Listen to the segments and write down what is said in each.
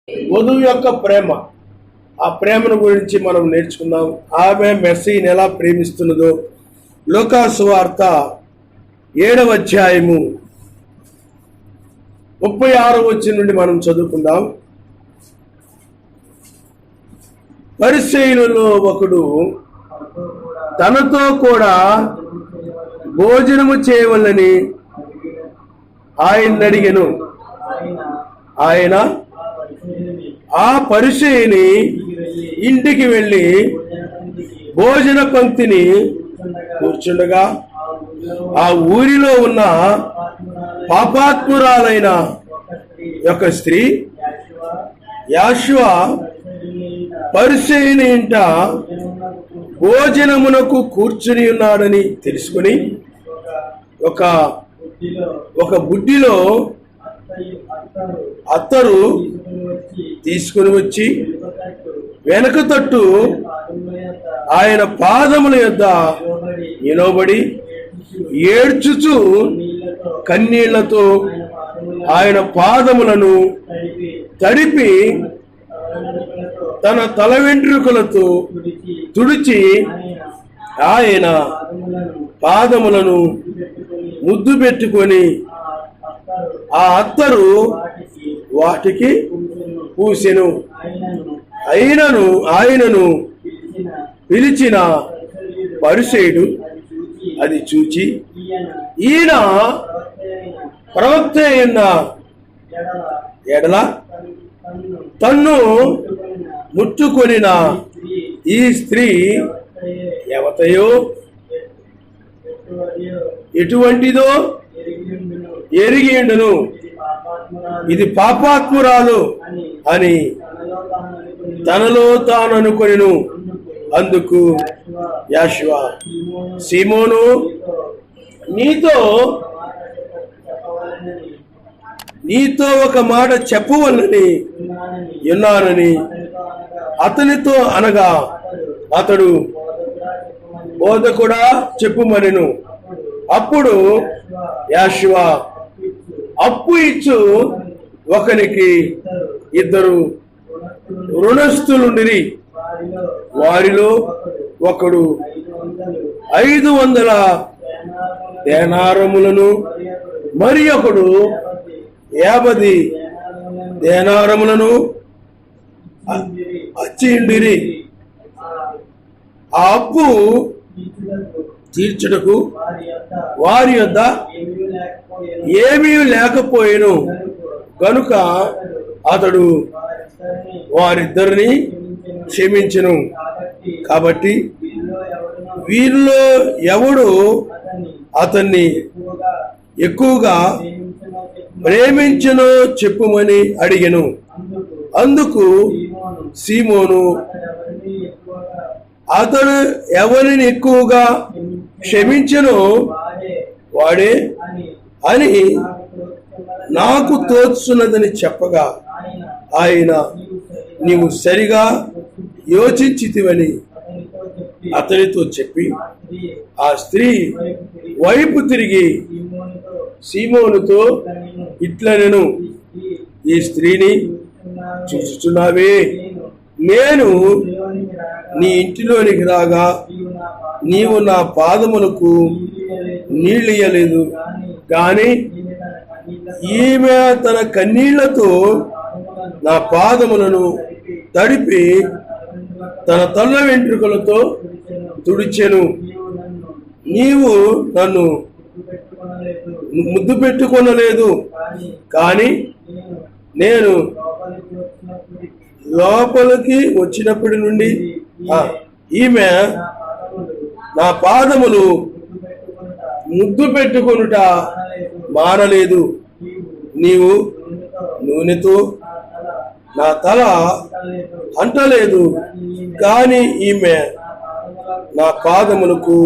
వధువు యొక్క ప్రేమ, ఆ ప్రేమను గురించి మనం నేర్చుకుందాం. ఆమె మెస్సీని ఎలా ప్రేమిస్తున్నదో లూకాసు వార్త 7వ అధ్యాయము 36వ వచనం నుండి మనం చదువుకుందాం. పరిసయ్యులలో ఒకడు తనతో కూడా భోజనము చేయవలని ఆయన అడిగెను. ఆయన ఆ పరిసయ్యుని ఇంటికి వెళ్ళి భోజన పంక్తిని కూర్చుండగా ఆ ఊరిలో ఉన్న పాపాత్మురాలైన ఒక స్త్రీ యాషువ పరిసయ్యుని ఇంట భోజనమునకు కూర్చుని ఉన్నాడని తెలుసుకుని ఒక బుడ్డిలో అత్తరు తీసుకుని వచ్చి వెనక తట్టు ఆయన పాదముల యొద్ద నిలబడి ఏడ్చుచు కన్నీళ్లతో ఆయన పాదములను తడిపి తన తల వెంట్రుకలతో తుడిచి ఆయన పాదములను ముద్దు పెట్టుకొని ఆ అత్తరు వాటికి పూసెను. ఆయనను పిలిచిన పరిసయ్యుడు అది చూచి, ఈయన ప్రవక్త అయిన ఎడల తన్ను ముట్టుకొనిన ఈ స్త్రీ ఎవతయో ఎటువంటిదో ఎరిగిండును, ఇది పాపాత్మురాలు అని తనలో తాను అనుకొనెను. అందుకు యాషువ, సీమోను, నీతో ఒక మాట చెప్పవలనని ఉన్నానని అతనితో అనగా, అతడు బోధకుడా చెప్పుమనెను. అప్పుడు యాషువ, అప్పు ఇచ్చు ఒకనికి ఇద్దరు రుణస్థులుండిరి. వారిలో ఒకడు 500 దేనారములను మరి ఒకడు 50 దేనారములను అచ్చిండిరి. ఆ అప్పు తీర్చుటకు వారి యొద్ద ఏమీ లేకపోయేను కనుక అతడు వారిద్దరిని క్షమించెను. కాబట్టి వీరిలో ఎవడు అతన్ని ఎక్కువగా ప్రేమించెనో చెప్పుమని అడిగెను. అందుకు సీమోను, అతడు ఎవరిని ఎక్కువగా క్షమించెనో వాడే అని నాకు తోచున్నదని చెప్పగా, ఆయన, నీవు సరిగా యోచించితివని అతనితో చెప్పి ఆ స్త్రీ వైపు తిరిగి సీమోనుతో ఇట్లనెను, ఈ స్త్రీని చూచుచున్నావే, నేను నీ ఇంటిలోనికి రాగా నీవు నా పాదములకు నీళ్ళియ్యలేదు, కానీ ఈమె తన కన్నీళ్లతో నా పాదములను తడిపి తన తల్ల వెంట్రుకలతో తుడిచెను. నీవు నన్ను ముద్దు పెట్టుకొనలేదు, కానీ నేను లోపలికి వచ్చినప్పటి నుండి ఈమె నా పాదములు ముద్దు పెట్టుకొనుట మానలేదు. నీవు నూనెతో నా తల అంటలేదు, కానీ ఈమె నా పాదములకు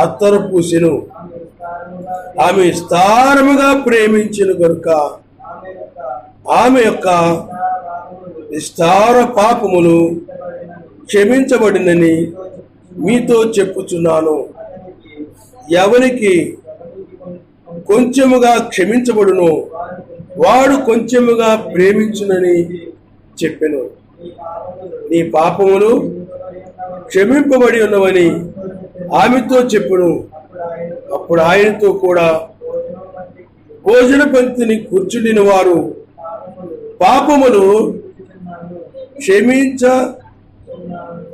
అత్తరు పూసెను. ఆమె విస్తారముగా ప్రేమించిన కనుక ఆమె యొక్క విస్తార పాపములు క్షమించబడినని మీతో చెప్పుచున్నాను. ఎవరికి కొంచెముగా క్షమించబడును వాడు కొంచెముగా ప్రేమించునని చెప్పెను, నీ పాపములు క్షమింపబడి ఉన్నవని ఆమెతో చెప్పును. అప్పుడు ఆయనతో కూడా భోజన పంక్తిని కూర్చుండిన వారు పాపములు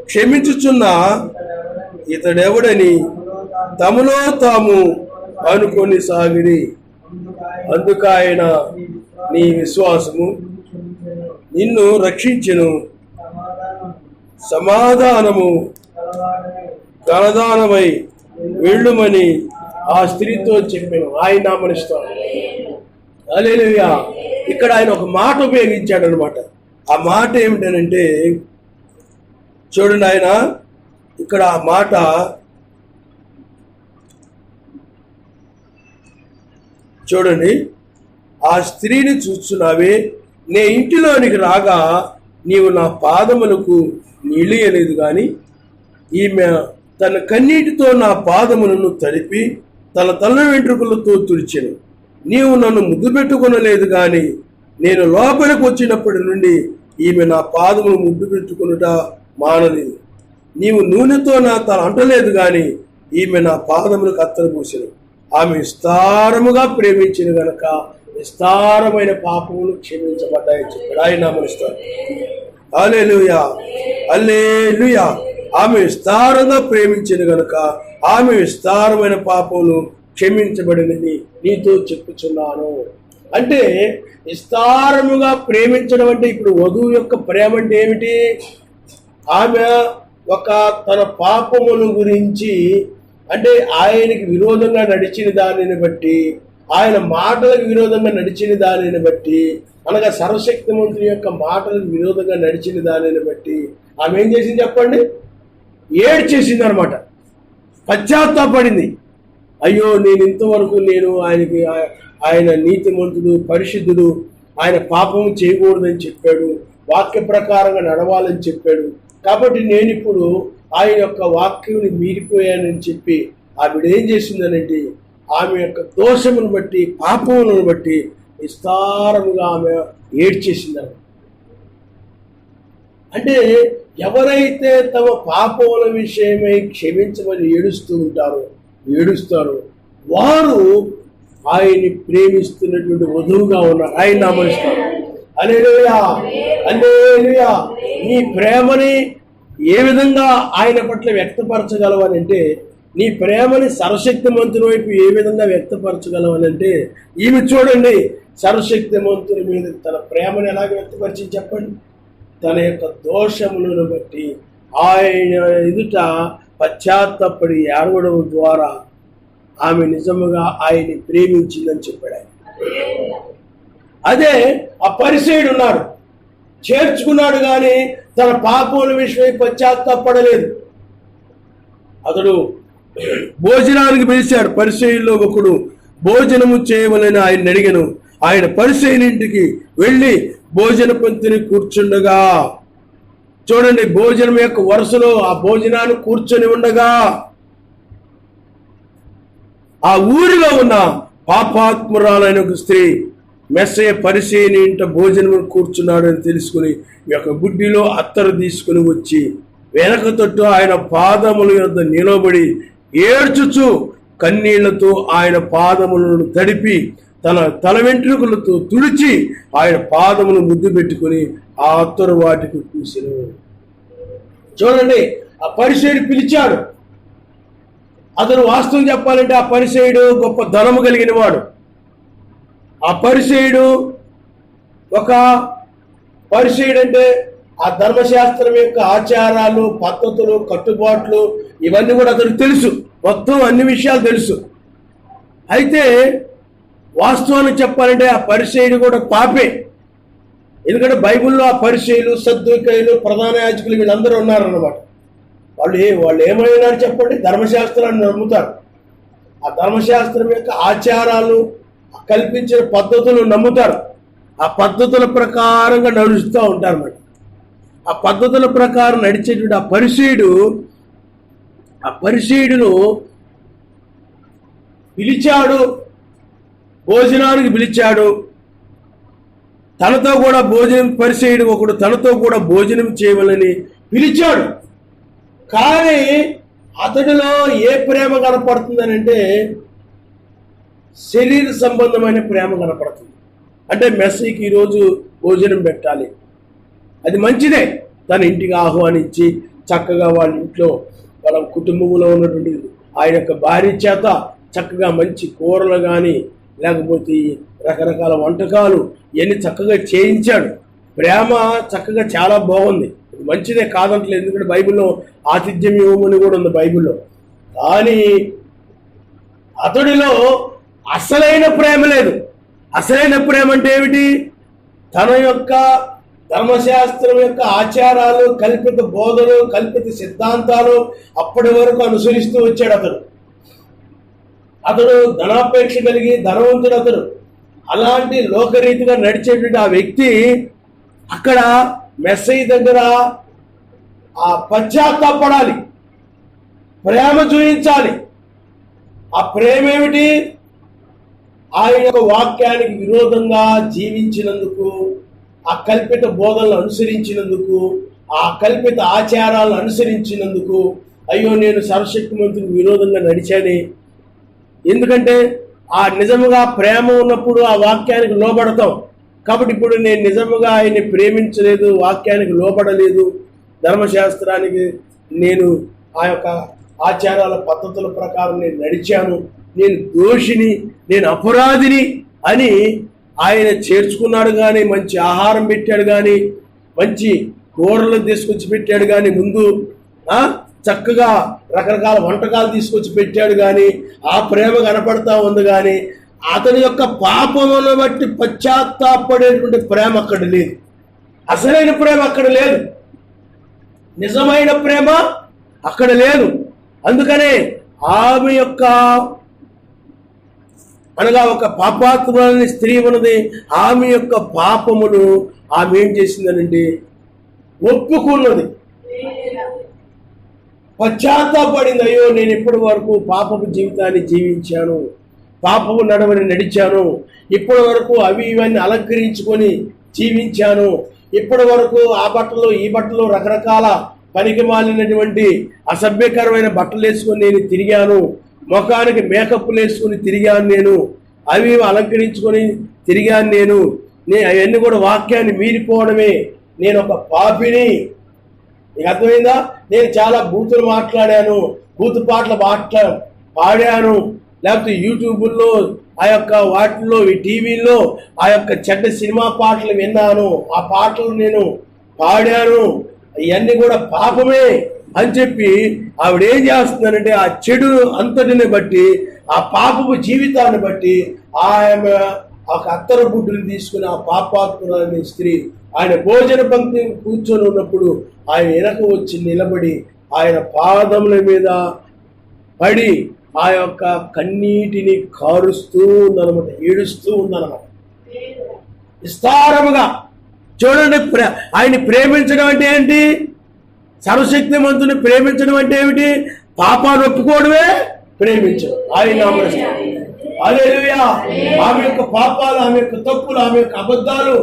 క్షమించుచున్న ఇతడెవడని తమలో తాము అనుకొని సాగిరి. అందుకాయన నీ విశ్వాసము నిన్ను రక్షించెను, సమాధానము గలదానమై వెళ్ళుమని ఆ స్త్రీతో చెప్పాను. ఆయన నామనిస్తాను. హల్లెలూయా. ఇక్కడ ఆయన ఒక మాట ఉపయోగించాడు అనమాట. ఆ మాట ఏమిటనంటే, చూడండి, ఆయన ఇక్కడ ఆ మాట చూడండి, ఆ స్త్రీని చూస్తున్నావే, నే ఇంటిలోనికి రాగా నీవు నా పాదములకు నీళ్ళేయలేదు, కానీ ఈమె తన కన్నీటితో నా పాదములను తడిపి తన తల వెంట్రుకలతో తుడిచెను. నీవు నన్ను ముద్దు పెట్టుకొనలేదు, కానీ నేను లోపలికి వచ్చినప్పటి నుండి ఈమె నా పాదములు ముద్దు పెట్టుకొనుట మానలేదు. నీవు నూనెతో నా తల అంటలేదు, కానీ ఈమె నా పాదములకు అత్తరు పూసెను. ఆమె విస్తారముగా ప్రేమించిన గనక విస్తారమైన పాపములు క్షమించబడ్డాయని చెప్పాడు. ఆయన నామనిస్తాడు. హల్లెలూయా, హల్లెలూయా. ఆమె విస్తారంగా ప్రేమించిన గనక ఆమె విస్తారమైన పాపములు క్షమించబడినది నీతో చెప్పుచున్నాను. అంటే విస్తారముగా ప్రేమించడం అంటే, ఇప్పుడు వధువు యొక్క ప్రేమ అంటే ఏమిటి? ఆమె తన పాపముల గురించి, అంటే ఆయనకి విరోధంగా నడిచిన దానిని బట్టి, ఆయన మాటలకు విరోధంగా నడిచిన దానిని బట్టి, అనగా సర్వశక్తిమంతుని యొక్క మాటలకు విరోధంగా నడిచిన దానిని బట్టి ఆమె ఏం చేసింది చెప్పండి? ఏడ్చేసింది అనమాట. పశ్చాత్తాపడింది. అయ్యో, నేను ఇంతవరకు ఆయన నీతిమంతుడు, పరిశుద్ధుడు, ఆయన పాపం చేయకూడదని చెప్పాడు, వాక్య ప్రకారంగా నడవాలని చెప్పాడు, కాబట్టి నేను ఇప్పుడు ఆయన యొక్క వాక్యాన్ని మీరిపోయానని చెప్పి ఆవిడ ఏం చేసిందనంటే, ఆమె యొక్క దోషమును బట్టి, పాపములను బట్టి విస్తారముగా ఆమె ఏడ్చేసిందన్న. అంటే ఎవరైతే తమ పాపముల విషయమై క్షమించమని ఏడుస్తారో వారు ఆయన్ని ప్రేమిస్తున్నటువంటి వధువుగా ఉన్నారు. ఆయన నామనిస్తారు. హల్లెలూయా, హల్లెలూయా. నీ ప్రేమని ఏ విధంగా ఆయన పట్ల వ్యక్తపరచగలవనంటే, నీ ప్రేమని సర్వశక్తిమంతుని వైపు ఏ విధంగా వ్యక్తపరచగలవనంటే, ఈమె చూడండి, సర్వశక్తిమంతుని మీద తన ప్రేమను ఎలాగ వ్యక్తపరిచి చెప్పండి? తన యొక్క దోషములను బట్టి ఆయన ఎదుట పశ్చాత్తాపడి ఏడవడం ద్వారా ఆమె నిజముగా ఆయన్ని ప్రేమించిందని చెప్పాడు. అదే ఆ పరిసయ్యుడు ఉన్నాడు, చేర్చుకున్నాడు, కానీ తన పాపముల విషయమై పశ్చాత్తాపడలేదు. అతడు భోజనానికి పిలిచాడు. పరిసయ్యుల్లో ఒకడు భోజనము చేయవలని ఆయన అడిగాను. ఆయన పరిసయ్యుని ఇంటికి వెళ్ళి భోజన పంక్తిని కూర్చుండగా, చూడండి, భోజనం యొక్క వరుసలో ఆ భోజనాన్ని కూర్చొని ఉండగా ఆ ఊరిలో ఉన్న పాపాత్మురాలైన ఒక స్త్రీ మెస్సయ్య పరిసయ్యుని ఇంట భోజనం కూర్చున్నాడు అని తెలుసుకుని యొక్క బుడ్డిలో అత్తరు తీసుకుని వచ్చి వెనక తట్టు ఆయన పాదముల యొద్ద నిలబడి ఏడ్చుచు కన్నీళ్లతో ఆయన పాదములను తడిపి తన తల వెంట్రుకలతో తుడిచి ఆయన పాదమును ముద్దు పెట్టుకుని ఆ అత్తరు వాటికి పూసెను. చూడండి, ఆ పరిసయ్యుడు పిలిచాడు. అతను వాస్తవం చెప్పాలంటే ఆ పరిసయ్యుడు గొప్ప ధనము కలిగిన వాడు. ఆ పరిసయ్యుడు అంటే ఆ ధర్మశాస్త్రం యొక్క ఆచారాలు, పద్ధతులు, కట్టుబాట్లు ఇవన్నీ కూడా అతనికి తెలుసు. మొత్తం అన్ని విషయాలు తెలుసు. అయితే వాస్తవాన్ని చెప్పాలంటే ఆ పరిసయ్యుడు కూడా పాపే. ఎందుకంటే బైబిల్లో ఆ పరిసయ్యులు, సద్దూకయ్యులు, ప్రధాన యాజకులు వీళ్ళందరూ ఉన్నారన్నమాట. వాళ్ళు ఏమైనారు చెప్పండి? ధర్మశాస్త్రాన్ని నమ్ముతారు. ఆ ధర్మశాస్త్రం యొక్క ఆచారాలు, కల్పించిన పద్ధతులు నమ్ముతారు. ఆ పద్ధతుల ప్రకారంగా నడుస్తూ ఉంటారు అన్నమాట. ఆ పద్ధతుల ప్రకారం నడిచేటువంటి ఆ పరిసయ్యుడును పిలిచాడు, భోజనానికి పిలిచాడు. తనతో కూడా భోజనం పరిచయుడు ఒకడు తనతో కూడా భోజనం చేయవలని పిలిచాడు. కానీ అతడిలో ఏ ప్రేమ కనపడుతుందనంటే శరీర సంబంధమైన ప్రేమ కనపడుతుంది. అంటే మెస్సీకి ఈరోజు భోజనం పెట్టాలి, అది మంచిదే. తన ఇంటికి ఆహ్వానించి చక్కగా వాళ్ళ ఇంట్లో వాళ్ళ కుటుంబంలో ఉన్నటువంటి ఆయన యొక్క భార్య చేత చక్కగా మంచి కూరలు కానీ లేకపోతే రకరకాల వంటకాలు ఇవన్నీ చక్కగా చేయించాడు. ప్రేమ చక్కగా చాలా బాగుంది, మంచిదే కాదంటలేదు. ఎందుకంటే బైబిల్లో ఆతిథ్యం ఇవ్వమని కూడా ఉంది బైబిల్లో. కానీ అతడిలో అసలైన ప్రేమ లేదు. అసలైన ప్రేమ అంటే ఏమిటి? తన యొక్క ధర్మశాస్త్రం యొక్క ఆచారాలు, కల్పిత బోధలు, కల్పిత సిద్ధాంతాలు అప్పటి వరకు అనుసరిస్తూ వచ్చాడు అతడు ధనాపేక్ష కలిగి ధనవంతుడు అతడు. అలాంటి లోకరీతిగా నడిచేటువంటి ఆ వ్యక్తి అక్కడ మెస్సయ్య దగ్గర ఆ పశ్చాత్తాపడాలి, ప్రేమ చూపించాలి. ఆ ప్రేమ ఏమిటి? ఆయన యొక్క వాక్యానికి విరోధంగా జీవించినందుకు, ఆ కల్పిత బోధనలు అనుసరించినందుకు, ఆ కల్పిత ఆచారాలను అనుసరించినందుకు అయ్యో నేను సర్వశక్తిమంతునికి విరోధంగా నడిచానే. ఎందుకంటే ఆ నిజముగా ప్రేమ ఉన్నప్పుడు ఆ వాక్యానికి లోబడతాం. కాబట్టి ఇప్పుడు నేను నిజముగా ఆయన్ని ప్రేమించలేదు, వాక్యానికి లోబడలేదు, ధర్మశాస్త్రానికి నేను ఆ యొక్క ఆచారాల పద్ధతుల ప్రకారం నేను నడిచాను, నేను దోషిని, నేను అపరాధిని అని ఆయన చేర్చుకున్నాడు. కానీ మంచి ఆహారం పెట్టాడు, కానీ మంచి కూరలు తీసుకొచ్చి పెట్టాడు, కానీ ముందు చక్కగా రకరకాల వంటకాలు తీసుకొచ్చి పెట్టాడు. కానీ ఆ ప్రేమ కనపడతా ఉంది. కానీ అతని యొక్క పాపమును బట్టి పశ్చాత్తాపడేటువంటి ప్రేమ అక్కడ లేదు. అసలైన ప్రేమ అక్కడ లేదు, నిజమైన ప్రేమ అక్కడ లేదు. అందుకనే ఆమె యొక్క అనగా ఒక పాపాత్మురాలని స్త్రీ ఉన్నది. ఆమె యొక్క పాపమును ఆమె ఏం చేసిందనండి? ఒప్పుకున్నది, పశ్చాత్తాపడింది. అయ్యో నేను ఇప్పటి వరకు పాపపు జీవితాన్ని జీవించాను, పాపపు నడవని నడిచాను, ఇప్పటి వరకు అవి ఇవన్నీ అలంకరించుకొని జీవించాను, ఇప్పటి వరకు ఆ బట్టలు ఈ బట్టలు రకరకాల పనికి మాలినటువంటి అసభ్యకరమైన బట్టలు వేసుకొని నేను తిరిగాను, ముఖానికి మేకప్లు వేసుకొని తిరిగాను, నేను అవి అలంకరించుకొని తిరిగాను, నేను అవన్నీ కూడా వాక్యాన్ని మీరిపోవడమే, నేను ఒక పాపిని. నీకు అర్థమైందా? నేను చాలా బూతులు మాట్లాడాను, బూతు పాటలు పాడాను, లేకపోతే యూట్యూబుల్లో ఆ యొక్క వాటిల్లో టీవీల్లో ఆ యొక్క చెడ్డ సినిమా పాటలు విన్నాను, ఆ పాటలు నేను పాడాను, ఇవన్నీ కూడా పాపమే అని చెప్పి ఆవిడ ఏం చేస్తుందంటే ఆ చెడు అంతటిని బట్టి, ఆ పాపపు జీవితాన్ని బట్టి ఆమె ఒక అత్తరు గుడ్డుని తీసుకుని ఆ పాపాత్మురాలి స్త్రీ ఆయన భోజన పంక్తి కూర్చొని ఉన్నప్పుడు ఆయన వెనక వచ్చి నిలబడి ఆయన పాదముల మీద పడి ఆ యొక్క కన్నీటిని కారుస్తూ ఉందన్నమాట, ఏడుస్తూ ఉందన్నమాట విస్తారముగా. చూడండి, ఆయన్ని ప్రేమించడం అంటే ఏంటి? సర్వశక్తిమంతుని ప్రేమించడం అంటే ఏమిటి? పాపాన్ని ఒప్పుకోవడమే ప్రేమించడం. ఆయన హల్లెలూయా. ఆమె యొక్క పాపాలు, ఆమె యొక్క తప్పులు, ఆమె యొక్క అబద్ధాలు,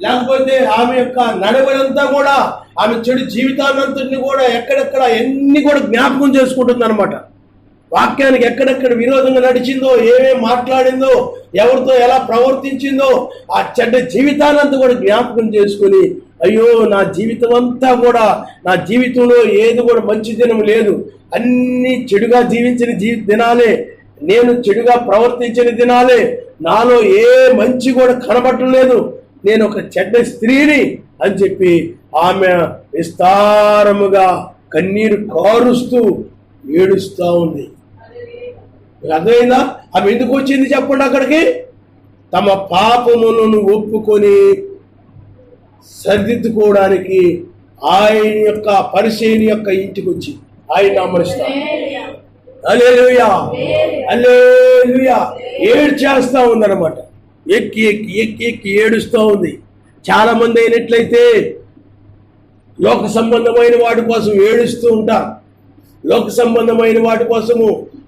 లేకపోతే ఆమె యొక్క నడవడంతా కూడా, ఆమె చెడు జీవితాన్నంతటిని కూడా ఎక్కడెక్కడ ఎన్ని కూడా జ్ఞాపకం చేసుకుంటుంది అనమాట. వాక్యానికి ఎక్కడెక్కడ విరోధంగా నడిచిందో, ఏమేమి మాట్లాడిందో, ఎవరితో ఎలా ప్రవర్తించిందో, ఆ చెడ్డ జీవితాన్నంతా కూడా జ్ఞాపకం చేసుకుని అయ్యో నా జీవితం అంతా కూడా, నా జీవితంలో ఏది కూడా మంచి దినం లేదు, అన్ని చెడుగా జీవించిన దినాలే, నేను చెడుగా ప్రవర్తించిన దినాలే, నాలో ఏ మంచి కూడా కనబడలేదు, నేను ఒక చెడ్డ స్త్రీని అని చెప్పి ఆమె విస్తారముగా కన్నీరు కారుస్తూ ఏడుస్తూ ఉంది. అర్థమైందా? ఆమె ఎందుకు వచ్చింది చెప్పండి అక్కడికి? తమ పాపములను ఒప్పుకొని సరిదిద్దుకోవడానికి ఆయన యొక్క పరిచయుని యొక్క ఇంటికి వచ్చి ఆయన అమరుస్తారు. హల్లెలూయా, హల్లెలూయా. ఏడ్చేస్తూ ఉందన్నమాట, ఎక్కి ఎక్కి ఎక్కి ఎక్కి ఏడుస్తూ ఉంది. చాలా మంది అయినట్లయితే లోక సంబంధమైన వాటి కోసం ఏడుస్తూ ఉంటారు. లోక సంబంధమైన వాటి కోసము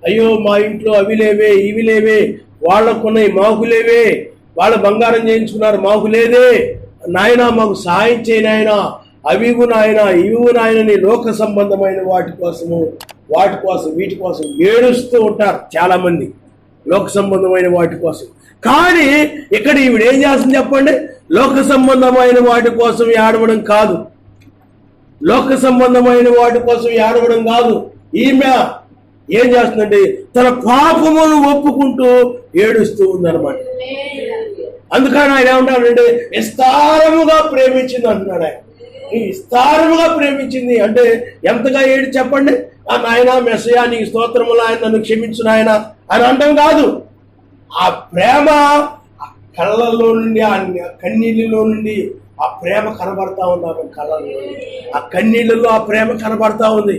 అయ్యో మా ఇంట్లో అవి లేవే, ఇవి లేవే, వాళ్ళకున్నాయి మాకు లేవే, వాళ్ళ బంగారం చేయించుకున్నారు, మాకు లేదే నాయన, మాకు సహాయం చేయి నాయన, అవివు నాయన ఇవివు నాయనని లోక సంబంధమైన వాటి కోసం వీటి కోసం ఏడుస్తూ ఉంటారు చాలా మంది, లోక సంబంధమైన వాటి కోసం. కానీ ఇక్కడ ఈవిడ ఏం చేస్తుంది చెప్పండి? లోక సంబంధమైన వాటి కోసం ఏడవడం కాదు, లోక సంబంధమైన వాటి కోసం ఏడవడం కాదు. ఈమె ఏం చేస్తుందంటే తన పాపమును ఒప్పుకుంటూ ఏడుస్తూ ఉందన్నమాట. అందుకని ఆయన ఏమంటాడంటే విస్తారముగా ప్రేమించింది అంటున్నాడు. ఆయన ఈ విస్తారముగా ప్రేమించింది అంటే ఎంతగా ఏడు చెప్పండి? ఆ నాయన మెస్సయా నీకు స్తోత్రములు, ఆయన నన్ను క్షమించు నాయన అని అంటాం కాదు. ఆ ప్రేమ ఆ కళ్ళల్లో నుండి, ఆ కన్నీళ్ళలో నుండి ఆ ప్రేమ కనబడతా ఉంది. ఆమె కళ్ళల్లో, ఆ కన్నీళ్ళలో ఆ ప్రేమ కనబడతా ఉంది.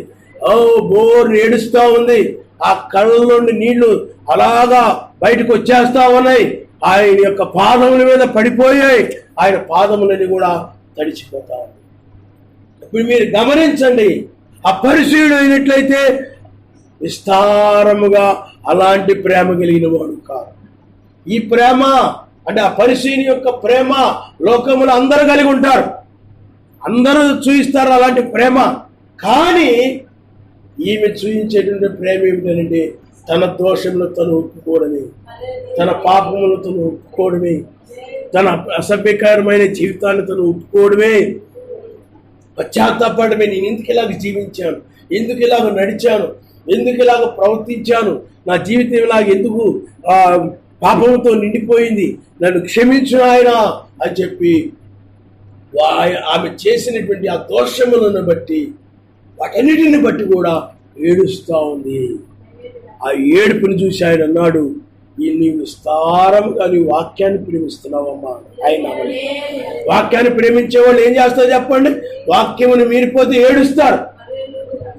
బోర్ ఏడుస్తూ ఉంది. ఆ కళ్ళలో నుండి నీళ్లు అలాగా బయటకు వచ్చేస్తా ఉన్నాయి. ఆయన యొక్క పాదముల మీద పడిపోయాయి. ఆయన పాదములని కూడా తడిచిపోతా ఉంది. ఇప్పుడు మీరు గమనించండి, ఆ పరిశీలుడు అయినట్లయితే విస్తారముగా అలాంటి ప్రేమ కలిగిన వాడు కాదు. ఈ ప్రేమ అంటే ఆ పరిశీలి యొక్క ప్రేమ లోకములు అందరూ కలిగి ఉంటారు, అందరూ చూయిస్తారు అలాంటి ప్రేమ. కానీ ఈమె చూయించేటువంటి ప్రేమ ఏమిటంటే తన దోషములు తను ఒప్పుకోవడమే, తన పాపములు తను ఒప్పుకోవడమే, తన అసభ్యకరమైన జీవితాన్ని తను ఒప్పుకోవడమే, పశ్చాత్తాపడమే. నేను ఎందుకు ఇలాగ జీవించాను, ఎందుకు ఇలాగ నడిచాను, ఎందుకు ఇలాగ ప్రవర్తించాను, నా జీవితం ఇలాగ ఎందుకు పాపంతో నిండిపోయింది, నన్ను క్షమించు ఆయన అని చెప్పి ఆమె చేసినటువంటి ఆ దోషములను బట్టి వాటన్నిటిని బట్టి కూడా ఏడుస్తూ ఉంది. ఆ ఏడుపుని చూసి ఆయన అన్నాడు, నీవు విస్తారముగా నీ వాక్యాన్ని ప్రేమిస్తున్నావమ్మా. ఆయన వాక్యాన్ని ప్రేమించే వాళ్ళు ఏం చేస్తారు చెప్పండి? వాక్యముని మీరిపోతే ఏడుస్తారు.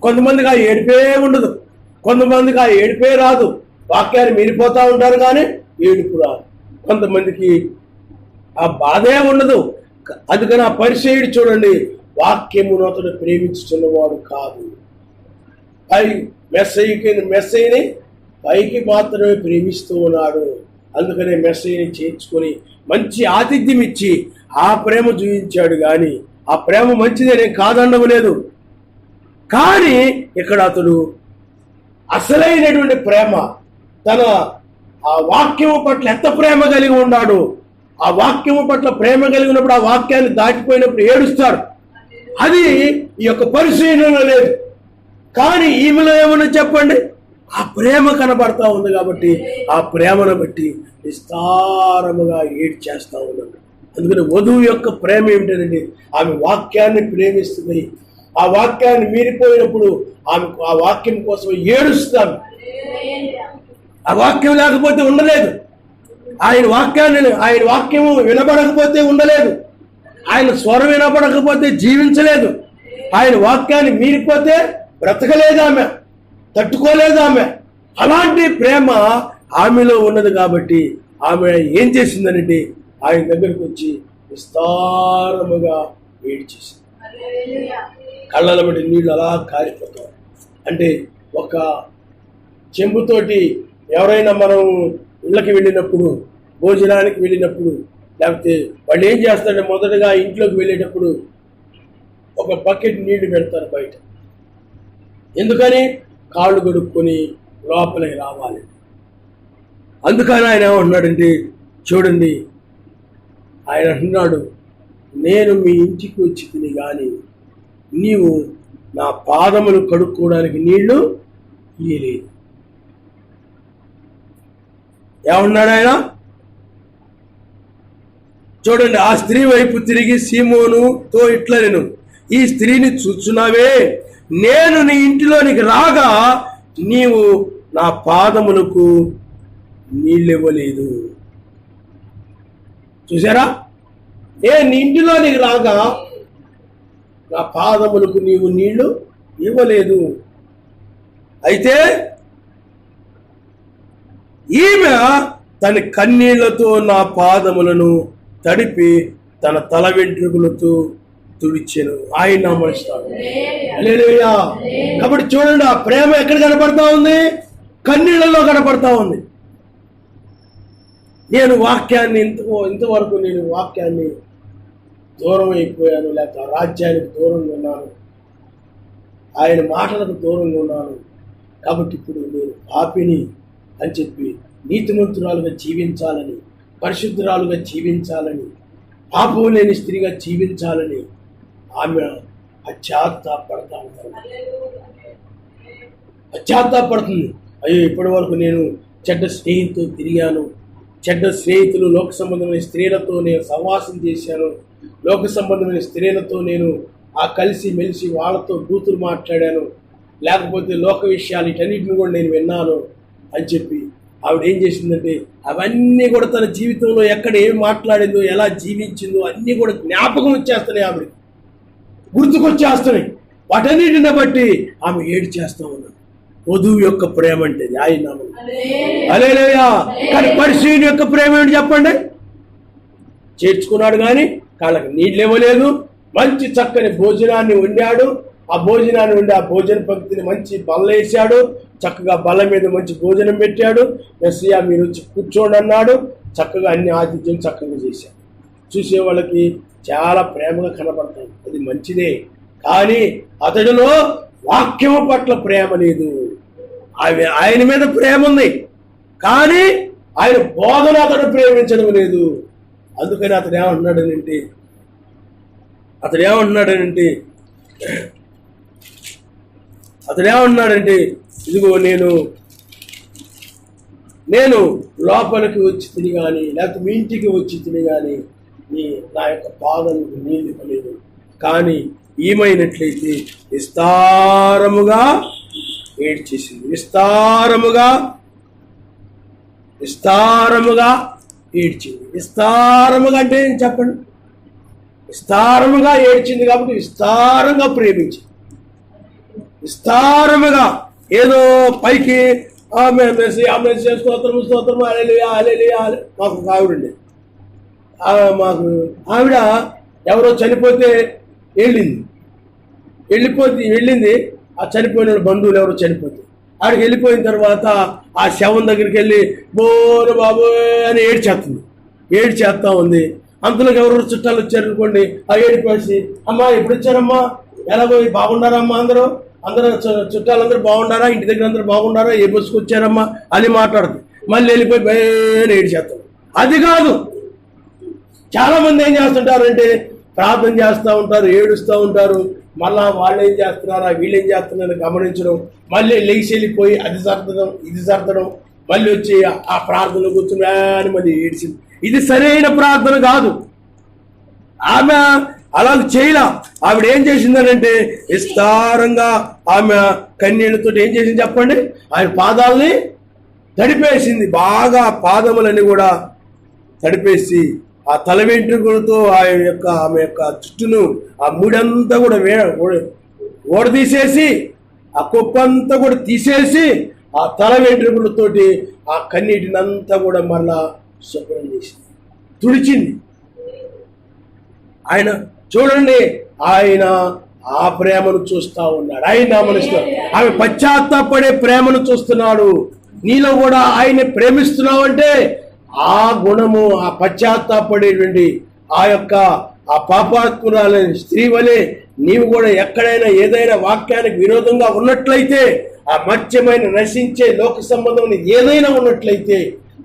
కొంతమందికి ఆ ఏడుపే ఉండదు, కొంతమందికి ఆ ఏడుపే రాదు. వాక్యాన్ని మీరిపోతూ ఉంటారు కానీ ఏడుపు రాదు. కొంతమందికి ఆ బాధే ఉండదు. అందుకని ఆ పరిచయుడు చూడండి, వాక్యమును అతడు ప్రేమించుతున్నవాడు కాదు. మెస్సయ్యని పైకి మాత్రమే ప్రేమిస్తూ ఉన్నాడు. అందుకనే మెస్సయ్యని చేర్చుకొని మంచి ఆతిథ్యం ఇచ్చి ఆ ప్రేమ చూపించాడు. కానీ ఆ ప్రేమ మంచిదే, నేను కాదనడం లేదు. కానీ ఇక్కడ అతడు అసలైనటువంటి ప్రేమ, తన ఆ వాక్యము పట్ల ఎంత ప్రేమ కలిగి ఉన్నాడు. ఆ వాక్యము పట్ల ప్రేమ కలిగినప్పుడు ఆ వాక్యాన్ని దాటిపోయినప్పుడు ఏడుస్తాడు. అది ఈ యొక్క పరిశీలన లేదు. కానీ ఈమెలో ఏమన్నా చెప్పండి, ఆ ప్రేమ కనబడతా ఉంది కాబట్టి ఆ ప్రేమను బట్టి విస్తారముగా ఏడ్చేస్తా ఉన్నాడు. అందుకని వధువు యొక్క ప్రేమ ఏమిటంటే ఆమె వాక్యాన్ని ప్రేమిస్తుంది. ఆ వాక్యాన్ని మీరిపోయినప్పుడు ఆమె ఆ వాక్యం కోసం ఏడుస్తాను. ఆ వాక్యం లేకపోతే ఉండలేదు. ఆయన వాక్యము వినబడకపోతే ఉండలేదు. ఆయన స్వరం వినబడకపోతే జీవించలేదు. ఆయన వాక్యాన్ని మీరిపోతే బ్రతకలేదు, ఆమె తట్టుకోలేదు. ఆమె అలాంటి ప్రేమ ఆమెలో ఉన్నది కాబట్టి ఆమె ఏం చేసిందనంటే ఆయన దగ్గరికి వచ్చి విస్తారముగా ఏడ్చేసింది. కళ్ళల బట్టి నీళ్ళు అలా కారిపోతాయి. అంటే ఒక చెంబుతోటి ఎవరైనా మనం ఇళ్ళకి వెళ్ళినప్పుడు, భోజనానికి వెళ్ళినప్పుడు, లేకపోతే వాళ్ళు ఏం చేస్తారంటే మొదటగా ఇంట్లోకి వెళ్ళేటప్పుడు ఒక బకెట్ నీళ్లు పెడతారు బయట. ఎందుకని? కాళ్ళు కడుక్కొని లోపలికి రావాలి. అందుకని ఆయన ఏమంటున్నాడంటే చూడండి, ఆయన అంటున్నాడు, నేను మీ ఇంటికి వచ్చి తిని కానీ నీవు నా పాదములు కడుక్కోవడానికి నీళ్లు ఇయ్యలేదు. ఏమన్నాడు ఆయన? చూడండి, ఆ స్త్రీ వైపు తిరిగి సీమోనుతో ఇట్లా, నేను ఈ స్త్రీని చూచున్నావే, నేను నీ ఇంటిలోనికి రాగా నీవు నా పాదములకు నీళ్ళివ్వలేదు. చూసారా? నేను నీ ఇంటిలోనికి రాగా నా పాదములకు నీవు నీళ్లు ఇవ్వలేదు. అయితే ఈమె తన కన్నీళ్లతో నా పాదములను తడిపి తన తల వెంట్రుకలతో తుడిచెను. ఆయన నమస్తాడు. హల్లెలూయా. కాబట్టి చూడండి, ఆ ప్రేమ ఎక్కడ కనపడతా ఉంది? కన్నీళ్లలో కనపడతా ఉంది. నేను వాక్యాన్ని ఇంతవరకు నేను వాక్యాన్ని దూరం అయిపోయాను, లేక రాజ్యానికి దూరంగా ఉన్నాను, ఆయన మాటలకు దూరంగా ఉన్నాను, కాబట్టి ఇప్పుడు నేను పాపిని అని చెప్పి నీతిమంతురాలుగా జీవించాలని, పరిశుద్ధురాలుగా జీవించాలని, పాపం లేని స్త్రీగా జీవించాలని ఆమె పశ్చాత్తాపడుతుంది. అయ్యో, ఇప్పటి వరకు నేను చెడ్డ స్నేహితులతో తిరిగాను, చెడ్డ స్నేహితులు, లోక సంబంధమైన స్త్రీలతో నేను సహవాసం చేశాను, లోక సంబంధమైన స్త్రీలతో నేను కలిసి మెలిసి వాళ్ళతో బూతులు మాట్లాడాను, లేకపోతే లోక విషయాలు ఇటన్నిటిని కూడా నేను విన్నాను అని చెప్పి ఆవిడ ఏం చేసిందంటే అవన్నీ కూడా తన జీవితంలో ఎక్కడ ఏమి మాట్లాడిందో, ఎలా జీవించిందో అన్నీ కూడా జ్ఞాపకం వచ్చేస్తున్నాయి, ఆవిడ గుర్తుకొచ్చేస్తున్నాయి. వాటన్నిటిని బట్టి ఆమె ఏడు చేస్తా ఉన్నాడు. వధువు యొక్క ప్రేమ అంటే ఆయన హల్లెలూయా. కానీ పరిశీలన యొక్క ప్రేమ ఏంటి చెప్పండి? చేర్చుకున్నాడు కానీ కాళ్ళకి నీళ్ళు ఇవ్వలేదు, మంచి చక్కని భోజనాన్ని వండాడు, ఆ భోజనాన్ని వండి ఆ భోజన పంక్తిని మంచి బల్ల వేసాడు, చక్కగా బల్ల మీద మంచి భోజనం పెట్టాడు, మెస్సియా మీరు వచ్చి కూర్చోండి అన్నాడు, చక్కగా అన్ని ఆతిథ్యం చక్కగా చేశాడు. చూసే వాళ్ళకి చాలా ప్రేమగా కనబడతాడు, అది మంచిదే. కానీ అతడిలో వాక్యం పట్ల ప్రేమ లేదు. ఆయన మీద ప్రేమ ఉంది కానీ ఆయన బోధన అతడు ప్రేమించడం లేదు. అందుకని అతడు ఏమంటున్నాడంటే ఇదిగో నేను లోపలికి వచ్చి తిని కానీ, లేకపోతే మీ ఇంటికి వచ్చి తిని కానీ నా యొక్క పాదములకు నీళ్ళు ఇవ్వలేదు. కానీ ఏమైనట్లయితే విస్తారముగా ఏడ్చేసింది. విస్తారముగా ఏడ్చింది. విస్తారముగా అంటే ఏం చెప్పండి? విస్తారముగా ఏడ్చింది కాబట్టి విస్తారంగా ప్రేమించింది. విస్తారముగా ఏదో పైకి ఆమె స్తోత్రము హల్లెలూయా మాకు ఆవిడండి, మాకు ఆవిడ ఎవరో చనిపోతే వెళ్ళింది. ఆ చనిపోయిన బంధువులు ఎవరో చనిపోతే ఆడికి వెళ్ళిపోయిన తర్వాత ఆ శవం దగ్గరికి వెళ్ళి బోరు బాబు అని ఏడ్చేస్తా ఉంది. అంతలోకి ఎవరు చుట్టాలు వచ్చారనుకోండి, ఆ ఏడిపోసి అమ్మా ఎప్పుడు వచ్చారమ్మా, ఎలా పోయి బాగున్నారమ్మా, అందరూ చుట్టాలందరూ బాగున్నారా, ఇంటి దగ్గర అందరూ బాగున్నారా, ఏ బస్సుకు వచ్చారమ్మా అని మాట్లాడుతుంది. మళ్ళీ వెళ్ళిపోయి భయం ఏడ్చేస్తాం. అది కాదు, చాలా మంది ఏం చేస్తుంటారంటే ప్రార్థన చేస్తూ ఉంటారు, ఏడుస్తూ ఉంటారు, మళ్ళా వాళ్ళు ఏం చేస్తున్నారా వీళ్ళు ఏం చేస్తున్నారని గమనించడం, మళ్ళీ లేచి వెళ్ళిపోయి అది సర్దడం ఇది సర్దడం, మళ్ళీ వచ్చి ఆ ప్రార్థన కూర్చుని అని మళ్ళీ ఏడ్చింది. ఇది సరైన ప్రార్థన కాదు. ఆమె అలా చేయలా. ఆవిడ ఏం చేసిందనంటే విస్తారంగా ఆమె కన్నీళ్లతో ఏం చేసింది చెప్పండి? ఆయన పాదాలని తడిపేసింది, బాగా పాదములని కూడా తడిపేసి ఆ తల వెంట్రుకలతో ఆమె యొక్క జుట్టును ఆ ముడంతా కూడా ఓడదీసేసి ఆ కుప్పంతా కూడా తీసేసి ఆ తల వెంట్రుకలతోటి ఆ కన్నీటినంతా కూడా మళ్ళా శుభ్రం చేసింది, తుడిచింది. ఆయన చూడండి, ఆయన ఆ ప్రేమను చూస్తూ ఉన్నాడు. ఆయన గమనిస్తున్నాడు, ఆమె పశ్చాత్తాపడే ప్రేమను చూస్తున్నాడు. నీలో కూడా ఆయన్ని ప్రేమిస్తున్నావు అంటే ఆ గుణము, ఆ పశ్చాత్తాపడేటువంటి ఆ పాపాత్మురాలైన స్త్రీ వలె నీవు కూడా ఎక్కడైనా ఏదైనా వాక్యానికి విరోధంగా ఉన్నట్లయితే, ఆ మత్స్యమైన నశించే లోక సంబంధం ఏదైనా ఉన్నట్లయితే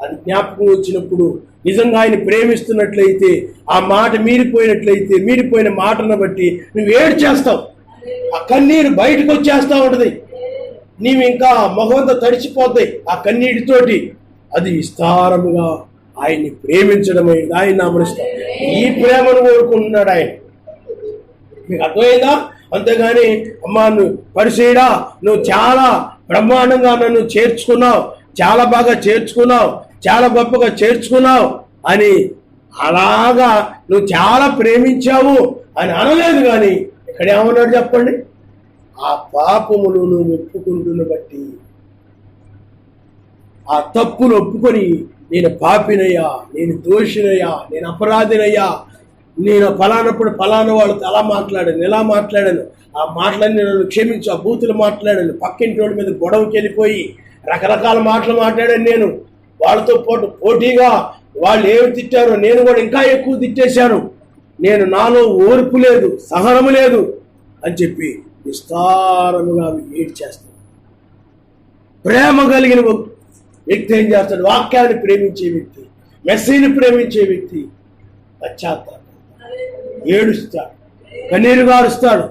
అది జ్ఞాపకం వచ్చినప్పుడు నిజంగా ఆయన ప్రేమిస్తున్నట్లయితే, ఆ మాట మీరిపోయిన మాటను బట్టి నువ్వు ఏడు చేస్తావు, ఆ కన్నీరు బయటకు వచ్చేస్తా ఉంటుంది, నీవు ఇంకా మొహంతో తడిచిపోతాయి ఆ కన్నీటితోటి. అది విస్తారముగా ఆయన్ని ప్రేమించడమైంది. ఆయన నామనిస్తాడు. ఈ ప్రేమను కోరుకుంటున్నాడు ఆయన. మీకు అర్థమైందా? అంతేగాని అమ్మా నువ్వు పరిశీడా, నువ్వు చాలా బ్రహ్మాండంగా నన్ను చేర్చుకున్నావు, చాలా బాగా చేర్చుకున్నావు, చాలా గొప్పగా చేర్చుకున్నావు అని అలాగా నువ్వు చాలా ప్రేమించావు అని అనలేదు. కానీ ఇక్కడ ఏమన్నాడు చెప్పండి? ఆ పాపములు నువ్వు ఒప్పుకుంటున్న బట్టి, ఆ తప్పును ఒప్పుకొని నేను పాపినయ్యా, నేను దోషినయ్యా, నేను అపరాధినయ్యా, నేను ఫలానప్పుడు ఫలానా వాళ్ళతో అలా మాట్లాడాను, ఎలా మాట్లాడాను, ఆ మాటలన్నీ నన్ను క్షమించు, ఆ బూతులు మాట్లాడాను, పక్కింటి వాళ్ళ మీద గొడవకి వెళ్ళిపోయి రకరకాల మాటలు మాట్లాడాను, నేను వాళ్ళతో పోటీగా వాళ్ళు ఏమి తిట్టారో నేను కూడా ఇంకా ఎక్కువ తిట్టేశాను, నాలో ఓర్పు లేదు, సహనము లేదు అని చెప్పి విస్తారముగా ఏడ్చేస్తాడు. ప్రేమ కలిగిన వ్యక్తి ఏం చేస్తాడు? వాక్యాన్ని ప్రేమించే వ్యక్తి, మెస్సీని ప్రేమించే వ్యక్తి పశ్చాత్తాపం, ఏడుస్తాడు, కన్నీరు గారుస్తాడు.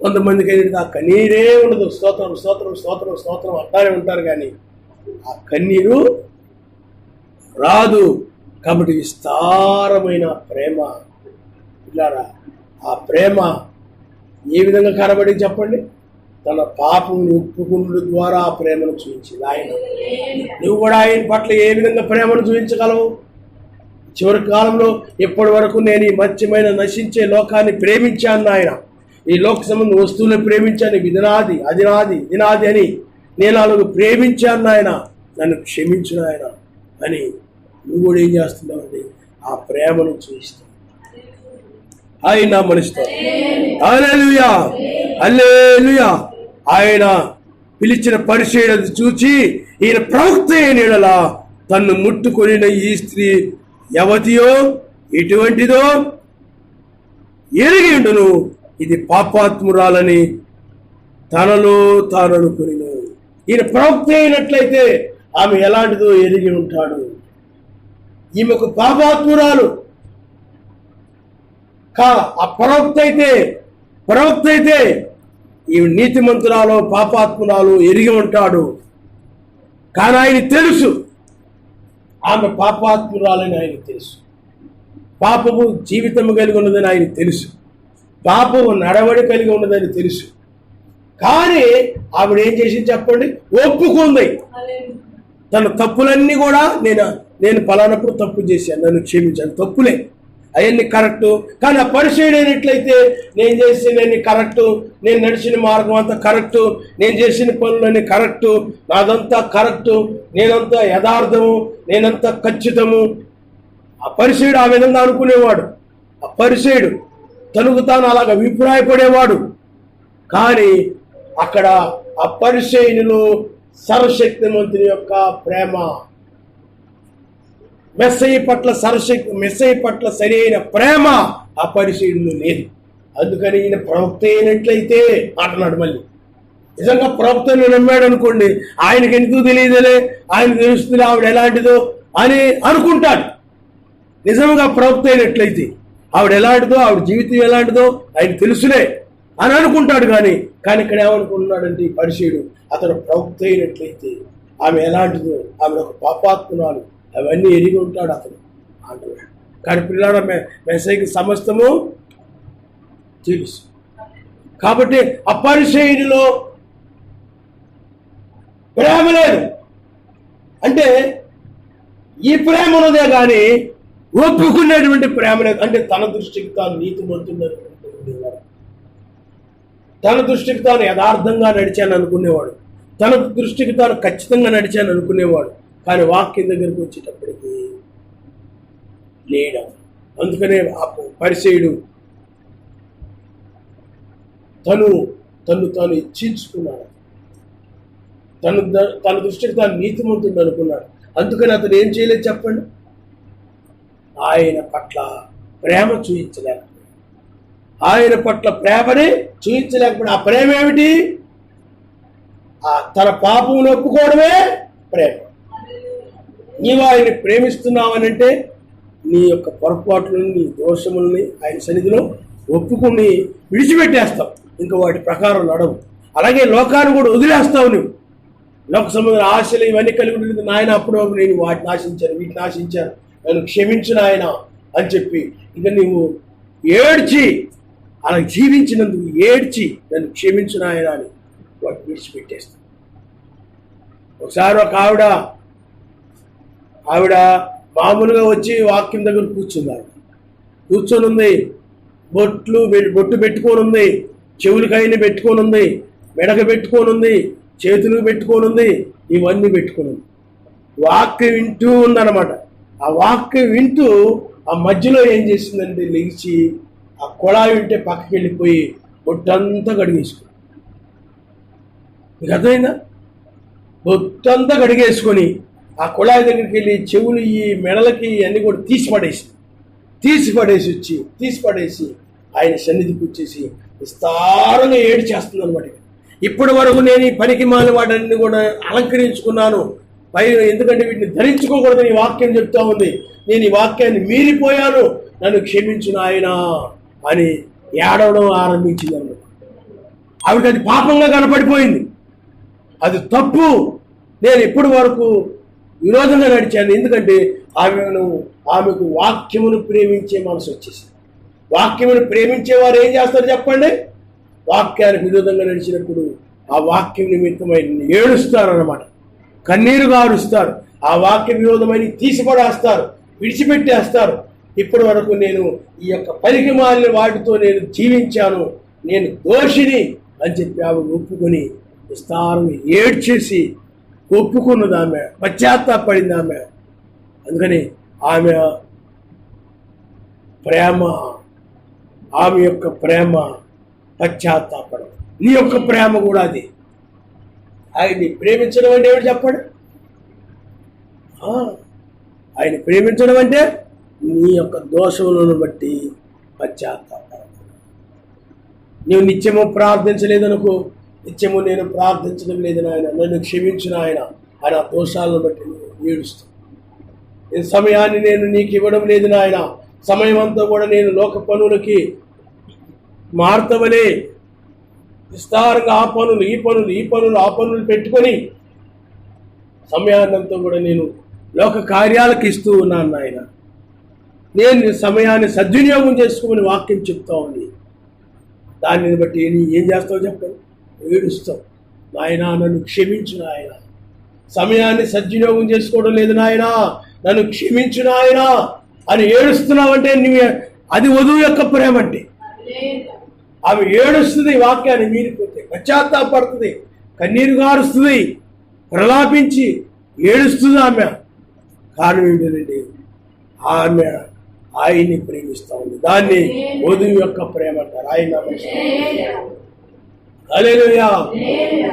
కొంతమందికి ఏంటంటే ఆ కన్నీరే ఉండదు, స్తోత్రం స్తోత్రం స్తోత్రం స్తోత్రం అంటానే ఉంటారు, కానీ ఆ కన్నీరు రాదు. కాబట్టి విస్తారమైన ప్రేమ ఇలారా, ఆ ప్రేమ ఏ విధంగా కనబడి చెప్పండి? తన పాపం ఒప్పుకున్న ద్వారా ఆ ప్రేమను చూపించింది ఆయన. నువ్వు కూడా ఆయన పట్ల ఏ విధంగా ప్రేమను చూపించగలవు? చివరి కాలంలో ఇప్పటి వరకు నేను ఈ మత్స్యమైన నశించే లోకాన్ని ప్రేమించాను ఆయన, ఈ లోక సంబంధ వస్తువులను ప్రేమించాను, ఇది నాది అది నాది ఇది నాది అని నేను అలాగ ప్రేమించాను ఆయన, నన్ను క్షమించిన ఆయన అని నువ్వు కూడా ఏం చేస్తున్నావు అండి? ఆ ప్రేమను చూపిస్తావు. ఆయన మనిషిస్తావు. హల్లెలూయా హల్లెలూయా. ఆయన పిలిచిన పరిచర్యను చూచి ఈయన ప్రవక్త అయిన యెడల తన్ను ముట్టుకొనిన ఈ స్త్రీ యవతియో ఎటువంటిదో ఎరిగి ఉండును, ఇది పాపాత్మురాలని తనలో తాను అనుకునిను. ఈయన ప్రవక్త అయినట్లయితే ఆమె ఎలాంటిదో ఎరిగి ఉంటాడు. ఈమెకు పాపాత్మురాలు ఆ ప్రవక్త అయితే ఈ నీతిమంతురాలు పాపాత్మురాలు ఎరిగి ఉంటాడు. కానీ ఆయన తెలుసు ఆమె పాపాత్మురాలని ఆయన తెలుసు, పాపము జీవితము కలిగి ఉన్నదని ఆయన తెలుసు, పాపము నడవడి కలిగి ఉన్నదని తెలుసు. కానీ ఆవిడ ఏం చేసింది చెప్పండి? ఒప్పుకుంది. తన తప్పులన్నీ కూడా నేను పలానప్పుడు తప్పు చేశాను, నన్ను క్షమించాను, తప్పులే అవన్నీ కరెక్టు. కానీ ఆ పరిచయం అయినట్లయితే నేను చేసినవన్నీ కరెక్టు, నేను నడిచిన మార్గం అంతా కరెక్టు, నేను చేసిన పనులన్నీ కరెక్టు, నాదంతా కరెక్టు, నేనంతా యథార్థము, నేనంతా ఖచ్చితము. ఆ పరిచయుడు ఆ విధంగా అనుకునేవాడు. ఆ పరిచయుడు తనకు తాను అలాగ అభిప్రాయపడేవాడు. కానీ అక్కడ ఆ పరిచయునిలో సర్వశక్తిమంతుని యొక్క ప్రేమ, మెస్సయ్య పట్ల సరైన ప్రేమ ఆ పరిచయుడిలో లేదు. అందుకని ఈయన ప్రవక్త అయినట్లయితే అంటున్నాడు. మళ్ళీ నిజంగా ప్రవక్తను నమ్మాడు అనుకోండి, ఆయనకి ఎందుకు తెలియదులే, ఆయన తెలుస్తుంది ఆవిడ ఎలాంటిదో అని అనుకుంటాడు. నిజంగా ప్రవక్త అయినట్లయితే ఆవిడ ఎలాంటిదో, ఆవిడ జీవితం ఎలాంటిదో ఆయన తెలుసులే అని అనుకుంటాడు. కానీ ఇక్కడ ఏమనుకుంటున్నాడంటే ఈ పరిచయుడు, అతను ప్రవక్త అయినట్లయితే ఆమె ఎలాంటిదో, ఆమె ఒక పాపాత్మురాలు, అవన్నీ ఎరిగి ఉంటాడు అతను అంటున్నాడు. కానీ పిల్లాడ మెస్సయ్యకి సమస్తము తెలుసు. కాబట్టి ఆ పరిచయునిలో ప్రేమ లేదు. అంటే ఈ ప్రేమ ఉన్నదే కానీ ఒప్పుకునేటువంటి ప్రేమ లేదు. అంటే తన దృష్టికి తాను నీతిమంతుడైనటువంటి, తన దృష్టికి తాను యథార్థంగా నడిచాను అనుకునేవాడు, తన దృష్టికి తాను ఖచ్చితంగా నడిచాను అనుకునేవాడు. కానీ వాక్యం దగ్గరికి వచ్చేటప్పటికి లేడు. అందుకనే ఆ పరిచయుడు తను ఇచ్చించుకున్నాడు, తన దృష్టికి తాను నీతిమంతుడు అనుకున్నాడు. అందుకని అతను ఏం చేయలేదు చెప్పండి? ఆయన పట్ల ప్రేమ చూపించలేకపోయాడు. ఆయన పట్ల ప్రేమని చూపించలేకపోయాడు. ఆ ప్రేమ ఏమిటి? తన పాపం ఒప్పుకోవడమే ప్రేమ. నీవు ఆయన్ని ప్రేమిస్తున్నావనంటే నీ యొక్క పొరపాట్లని, నీ దోషములని ఆయన సన్నిధిలో ఒప్పుకుని విడిచిపెట్టేస్తావు, ఇంకా వాటి ప్రకారం నడవు. అలాగే లోకాన్ని కూడా వదిలేస్తావు. నువ్వు లోక సంబంధ ఆశలు ఇవన్నీ కలిగి ఉంటుంది. నాయన అప్పుడు నేను వాటిని ఆశించాను, వీటిని ఆశించాను, నన్ను క్షమించిన ఆయన అని చెప్పి ఇంకా నువ్వు ఏడ్చి అలా జీవించినందుకు ఏడ్చి నన్ను క్షమించిన ఆయన అని వాటిని విడిచిపెట్టేస్తావు. ఒకసారి ఒక ఆవిడ మామూలుగా వచ్చి వాక్యం దగ్గర కూర్చొని ఉంది. బొట్టు పెట్టుకొని ఉంది, చెవులకైనా పెట్టుకొని ఉంది, మెడక పెట్టుకొని ఉంది, చేతులకు పెట్టుకొని ఉంది, ఇవన్నీ పెట్టుకొని ఉంది. వాక్యం వింటూ ఉందన్నమాట. ఆ వాక్యం వింటూ ఆ మధ్యలో ఏం చేసిందంటే లేచి ఆ కొళాయి వింటే పక్కకి వెళ్ళిపోయి బొట్టంతా కడిగేసుకుంది. మీకు అర్థమైందా? బొట్టంతా కడిగేసుకొని ఆ కుళాయి దగ్గరికి వెళ్ళి చెవులు ఈ మెడలకి అన్నీ కూడా తీసి పడేసి ఆయన సన్నిధికి వచ్చేసి విస్తారంగా ఏడ్చేస్తుంది అనమాట. ఇప్పటి వరకు నేను ఈ పనికి మాలిన వాటిని కూడా అలంకరించుకున్నాను, ఎందుకంటే వీటిని ధరించుకోకూడదని ఈ వాక్యం చెప్తా ఉంది. నేను ఈ వాక్యాన్ని మీరిపోయాను, నన్ను క్షమించిన ఆయన అని ఏడవడం ఆరంభించింది అన్నమాట. ఆవిడకి అది పాపంగా కనపడిపోయింది, అది తప్పు. నేను ఇప్పటి వరకు విరోధంగా నడిచాను, ఎందుకంటే ఆమెకు వాక్యమును ప్రేమించే మనసు వచ్చేసింది. వాక్యమును ప్రేమించేవారు ఏం చేస్తారు చెప్పండి? వాక్యానికి విరోధంగా నడిచినప్పుడు ఆ వాక్యం నిమిత్తమై ఏడుస్తారన్నమాట, కన్నీరు గారుస్తారు. ఆ వాక్య విరోధమైన తీసిపడేస్తారు, విడిచిపెట్టేస్తారు. ఇప్పటి వరకు నేను ఈ యొక్క పనికి మాలిన వాటితో నేను జీవించాను, నేను దోషిని అని చెప్పి ఆమె ఒప్పుకొని విస్తారంగా ఏడ్చేసి ఒప్పుకున్నది ఆమె, పశ్చాత్తాపడింది ఆమె. అందుకని ఆమె ప్రేమ, ఆమె యొక్క ప్రేమ పశ్చాత్తాపడం. నీ యొక్క ప్రేమ కూడా అది. ఆయన్ని ప్రేమించడం అంటే ఏమిటి చెప్పండి? ఆయన ప్రేమించడం అంటే నీ యొక్క దోషములను బట్టి పశ్చాత్తాపడం. నీవు నిత్యము ప్రార్థించలేదనుకో, నిత్యము నేను ప్రార్థించడం లేదు నాయన, నన్ను క్షమించిన ఆయన ఆయన దోషాలను బట్టి నువ్వు ఏడుస్తావు. నేను సమయాన్ని నేను నీకు ఇవ్వడం లేదు నాయన, సమయం అంతా కూడా నేను లోక పనులకి మార్తవలే విస్తారంగా ఆ పనులు పెట్టుకొని సమయాన్నంతా కూడా నేను లోక కార్యాలకు ఇస్తూ ఉన్నాను నాయన. నేను సమయాన్ని సద్వినియోగం చేసుకోమని వాక్యం చెప్తా ఉంది. దానిని బట్టి ఏం చేస్తావు చెప్పండి? ఏడుస్తావు. నాయన నన్ను క్షమించు నాయన, సమయాన్ని సద్వినియోగం చేసుకోవడం లేదు నాయన, నన్ను క్షమించు నాయన అని ఏడుస్తున్నావంటే అది వధువు యొక్క ప్రేమ. అంటే ఆమె ఏడుస్తుంది, వాక్యాన్ని మీరిపోతే పశ్చాత్తాపడుతుంది, కన్నీరు గారుస్తుంది, ప్రలాపించి ఏడుస్తుంది ఆమె. కారణం ఏంటంటే ఆమె ఆయన్ని ప్రేమిస్తూ ఉంది. దాన్ని వధువు యొక్క ప్రేమ అంటారు. ఆయన హల్లెలూయా,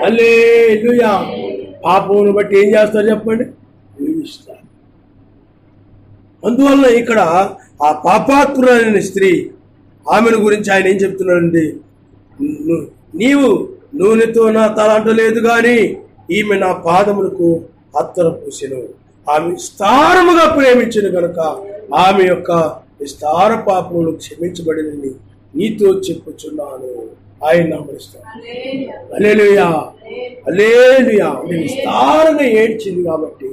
హల్లెలూయా. పాపమును బట్టి ఏం చేస్తారు చెప్పండి? ప్రేమిస్తారు. అందువల్ల ఇక్కడ ఆ పాపాత్మురాలైన స్త్రీ, ఆమెను గురించి ఆయన ఏం చెప్తున్నాడండి? నీవు నూనెతో నా తల అంటలేదు కానీ ఈమె నా పాదములకు అత్తరు పూసెను. ఆమె విస్తారముగా ప్రేమించిన కనుక ఆమె యొక్క విస్తార పాపములు క్షమించబడినని నీతో చెప్పుచున్నాను. ఆయన నమ్మరిస్తాను. హల్లెలూయా, హల్లెలూయా. అంటే విస్తారంగా ఏడ్చింది కాబట్టి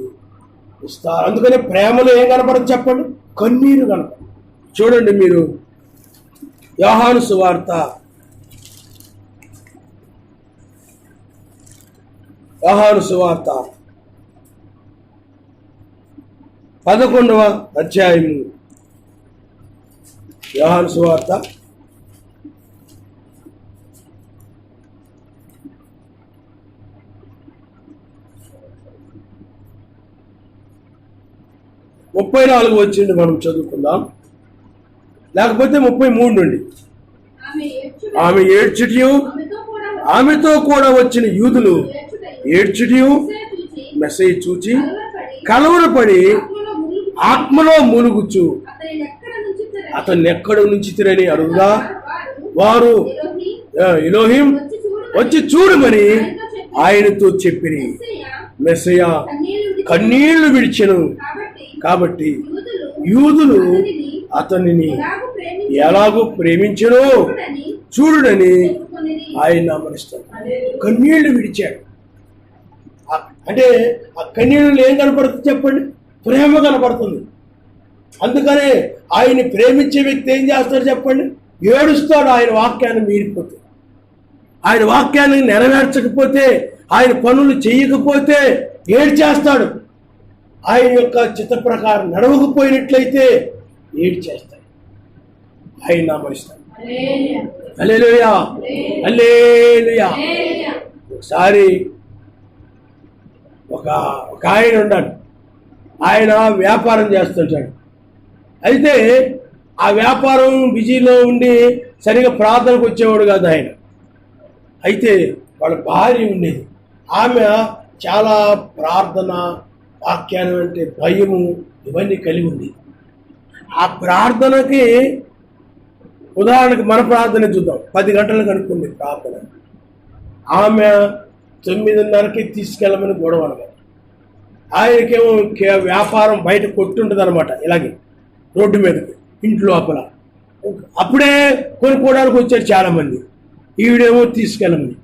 అందుకనే ప్రేమలో ఏం కనపడదు చెప్పండి? కన్నీరు కనపడదు. చూడండి మీరు యోహాను సువార్త 11వ అధ్యాయము. యోహాను సువార్త 34 వచ్చింది, మనం చదువుకుందాం. లేకపోతే 33 నుండి. ఆమె ఏడ్చుటియు ఆమెతో కూడా వచ్చిన యూదులు ఏడ్చుటియు మెసేజ్ చూచి కలవరపడి ఆత్మలో మూలుగుచు అతన్ని ఎక్కడ నుంచి తిరని అడుగుదా వారు ఎలోహిం వచ్చి చూడమని ఆయనతో చెప్పిరి. మెస్సయ్య కన్నీళ్లు విడిచెను కాబట్టి యూదులు అతనిని ఎలాగో ప్రేమించను చూడుడని ఆయన అమరిస్తాడు. కన్నీళ్లు విడిచాడు అంటే ఆ కన్నీళ్ళు ఏం కనపడుతుంది చెప్పండి? ప్రేమ కనపడుతుంది. అందుకనే ఆయన్ని ప్రేమించే వ్యక్తి ఏం చేస్తాడు చెప్పండి? ఏడుస్తాడు. ఆయన వాక్యాన్ని మీరిపోతే, ఆయన వాక్యాన్ని నెరవేర్చకపోతే, ఆయన పనులు చేయకపోతే ఏడ్చేస్తాడు. ఆయన యొక్క చిత్త ప్రకారం నడవకపోయినట్లయితే ఏడ్చేస్తాడు. ఆయన నామరిస్తాడు. హల్లెలూయా, హల్లెలూయా. ఒకసారి ఒక ఆయన ఉన్నాడు. ఆయన వ్యాపారం చేస్తుంటాడు. అయితే ఆ వ్యాపారం బిజీలో ఉండి సరిగా ప్రార్థనకు వచ్చేవాడు కాదు ఆయన. అయితే వాళ్ళ భార్య ఉండేది. ఆమె చాలా ప్రార్థన వాక్యాన్ని అంటే భయము ఇవన్నీ కలిగి ఉంది. ఆ ప్రార్థనకి ఉదాహరణకి మన ప్రార్థన చూద్దాం. 10 గంటలకు అనుకుంది ప్రార్థన. ఆమె 9:30కి తీసుకెళ్ళమని గొడవ అనమాట. ఆయనకేమో వ్యాపారం బయట కొట్టుంటుంది అనమాట, ఇలాగే రోడ్డు మీదకి ఇంటి లోపల. అప్పుడే కొనుక్కోవడానికి వచ్చారు చాలామంది, ఈవిడేమో తీసుకెళ్ళమని.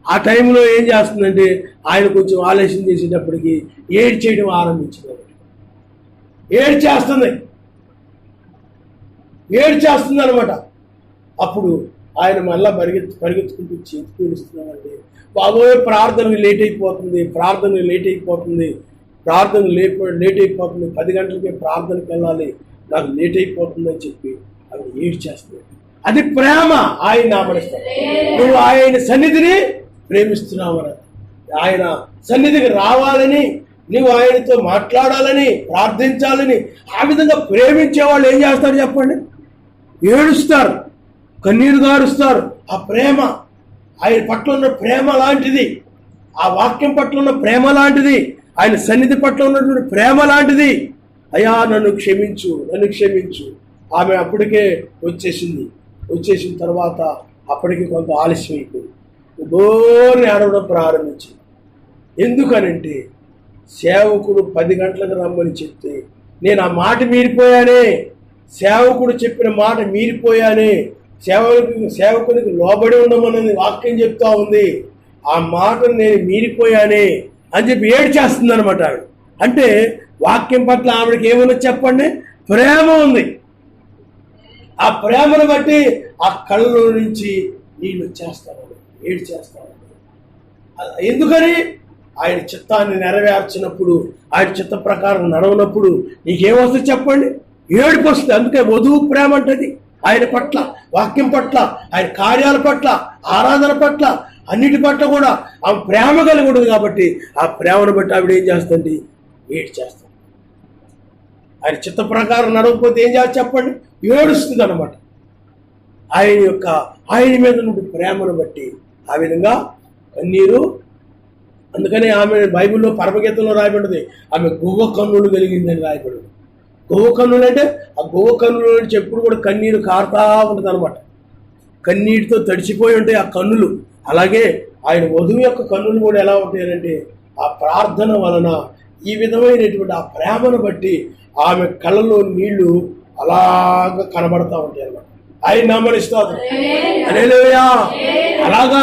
ఆ టైంలో ఏం చేస్తుందంటే ఆయన కొంచెం ఆలస్యం చేసేటప్పటికి ఏడ్చేయడం ఆరంభించింది. ఏడ్చేస్తుంది అనమాట. అప్పుడు ఆయన మళ్ళా పరిగెత్తుకుంటూ చేతి పీడిస్తున్నామండి, బాబోయే ప్రార్థనకు లేట్ అయిపోతుంది, లేట్ అయిపోతుంది, 10 గంటలకే ప్రార్థనకి వెళ్ళాలి, నాకు లేట్ అయిపోతుంది అని చెప్పి అవి ఏడ్చేస్తుంది. అది ప్రేమ. ఆయన ఆమరిస్తాడు. నువ్వు ఆయన సన్నిధిని ప్రేమిస్తున్నావని, ఆయన సన్నిధికి రావాలని, నువ్వు ఆయనతో మాట్లాడాలని, ప్రార్థించాలని, ఆ విధంగా ప్రేమించే వాళ్ళు ఏం చేస్తారు చెప్పండి? ఏడుస్తారు, కన్నీరు గారుస్తారు. ఆ ప్రేమ, ఆయన పట్ల ఉన్న ప్రేమ లాంటిది, ఆ వాక్యం పట్ల ఉన్న ప్రేమ లాంటిది, ఆయన సన్నిధి పట్ల ఉన్నటువంటి ప్రేమ లాంటిది. అయ్యా నన్ను క్షమించు. ఆమె అప్పటికే వచ్చేసిన తర్వాత అప్పటికి కొంత ఆలస్యం అయిపోయింది. బోర్ని ఆడవడం ప్రారంభించింది. ఎందుకనంటే సేవకుడు 10 గంటలకు రమ్మని చెప్తే నేను ఆ మాట మీరిపోయానే, సేవకుడు చెప్పిన మాట మీరిపోయానే, సేవకునికి లోబడి ఉండమన్నది వాక్యం చెప్తా ఉంది, ఆ మాటను నేను మీరిపోయానే అని చెప్పి ఏడ్చేస్తుంది అనమాట ఆవిడ. అంటే వాక్యం పట్ల ఆవిడకి ఏమన్నా చెప్పండి, ప్రేమ ఉంది. ఆ ప్రేమను బట్టి ఆ కళ్ళలో నుంచి నీళ్ళు వచ్చేస్తాను, ఏడ్చేస్తాను. ఎందుకని? ఆయన చిత్తాన్ని నెరవేర్చినప్పుడు, ఆయన చిత్త ప్రకారం నడవనప్పుడు నీకేమొస్తుంది చెప్పండి? ఏడుపు వస్తుంది. అందుకే వధువు ప్రేమ అంటది ఆయన పట్ల, వాక్యం పట్ల, ఆయన కార్యాల పట్ల, ఆరాధన పట్ల, అన్నిటి పట్ల కూడా ఆమె ప్రేమ కలిగి ఉంటుంది. కాబట్టి ఆ ప్రేమను బట్టి ఆవిడ ఏం చేస్తుంది? ఏడ్చేస్తుంది. ఆయన చిత్త ప్రకారం నడవకపోతే ఏం చేయాలి చెప్పండి? ఏడుస్తుంది అన్నమాట. ఆయన మీద నుండి ప్రేమను బట్టి ఆ విధంగా కన్నీరు. అందుకని ఆమె బైబిల్లో పరమగీతంలో రాయబడింది, ఆమె గువ్వ కన్నులు కలిగిందని రాయబడింది. గువ్వ కన్నులు అంటే ఆ గువ్వ కన్నుల నుంచి ఎప్పుడు కూడా కన్నీరు కారుతా ఉంటుంది అనమాట. కన్నీటితో తడిచిపోయి ఉంటాయి ఆ కన్నులు. అలాగే ఆయన వధువు యొక్క కన్నులు కూడా ఎలా ఉంటాయంటే ఆ ప్రార్థన వలన ఈ విధమైనటువంటి ఆ ప్రేమను బట్టి ఆమె కళ్ళలో నీళ్లు అలాగా కనబడతా ఉంటాయి అన్నమాట. ఆయన నామనిస్తారు. హల్లెలూయా. అలాగా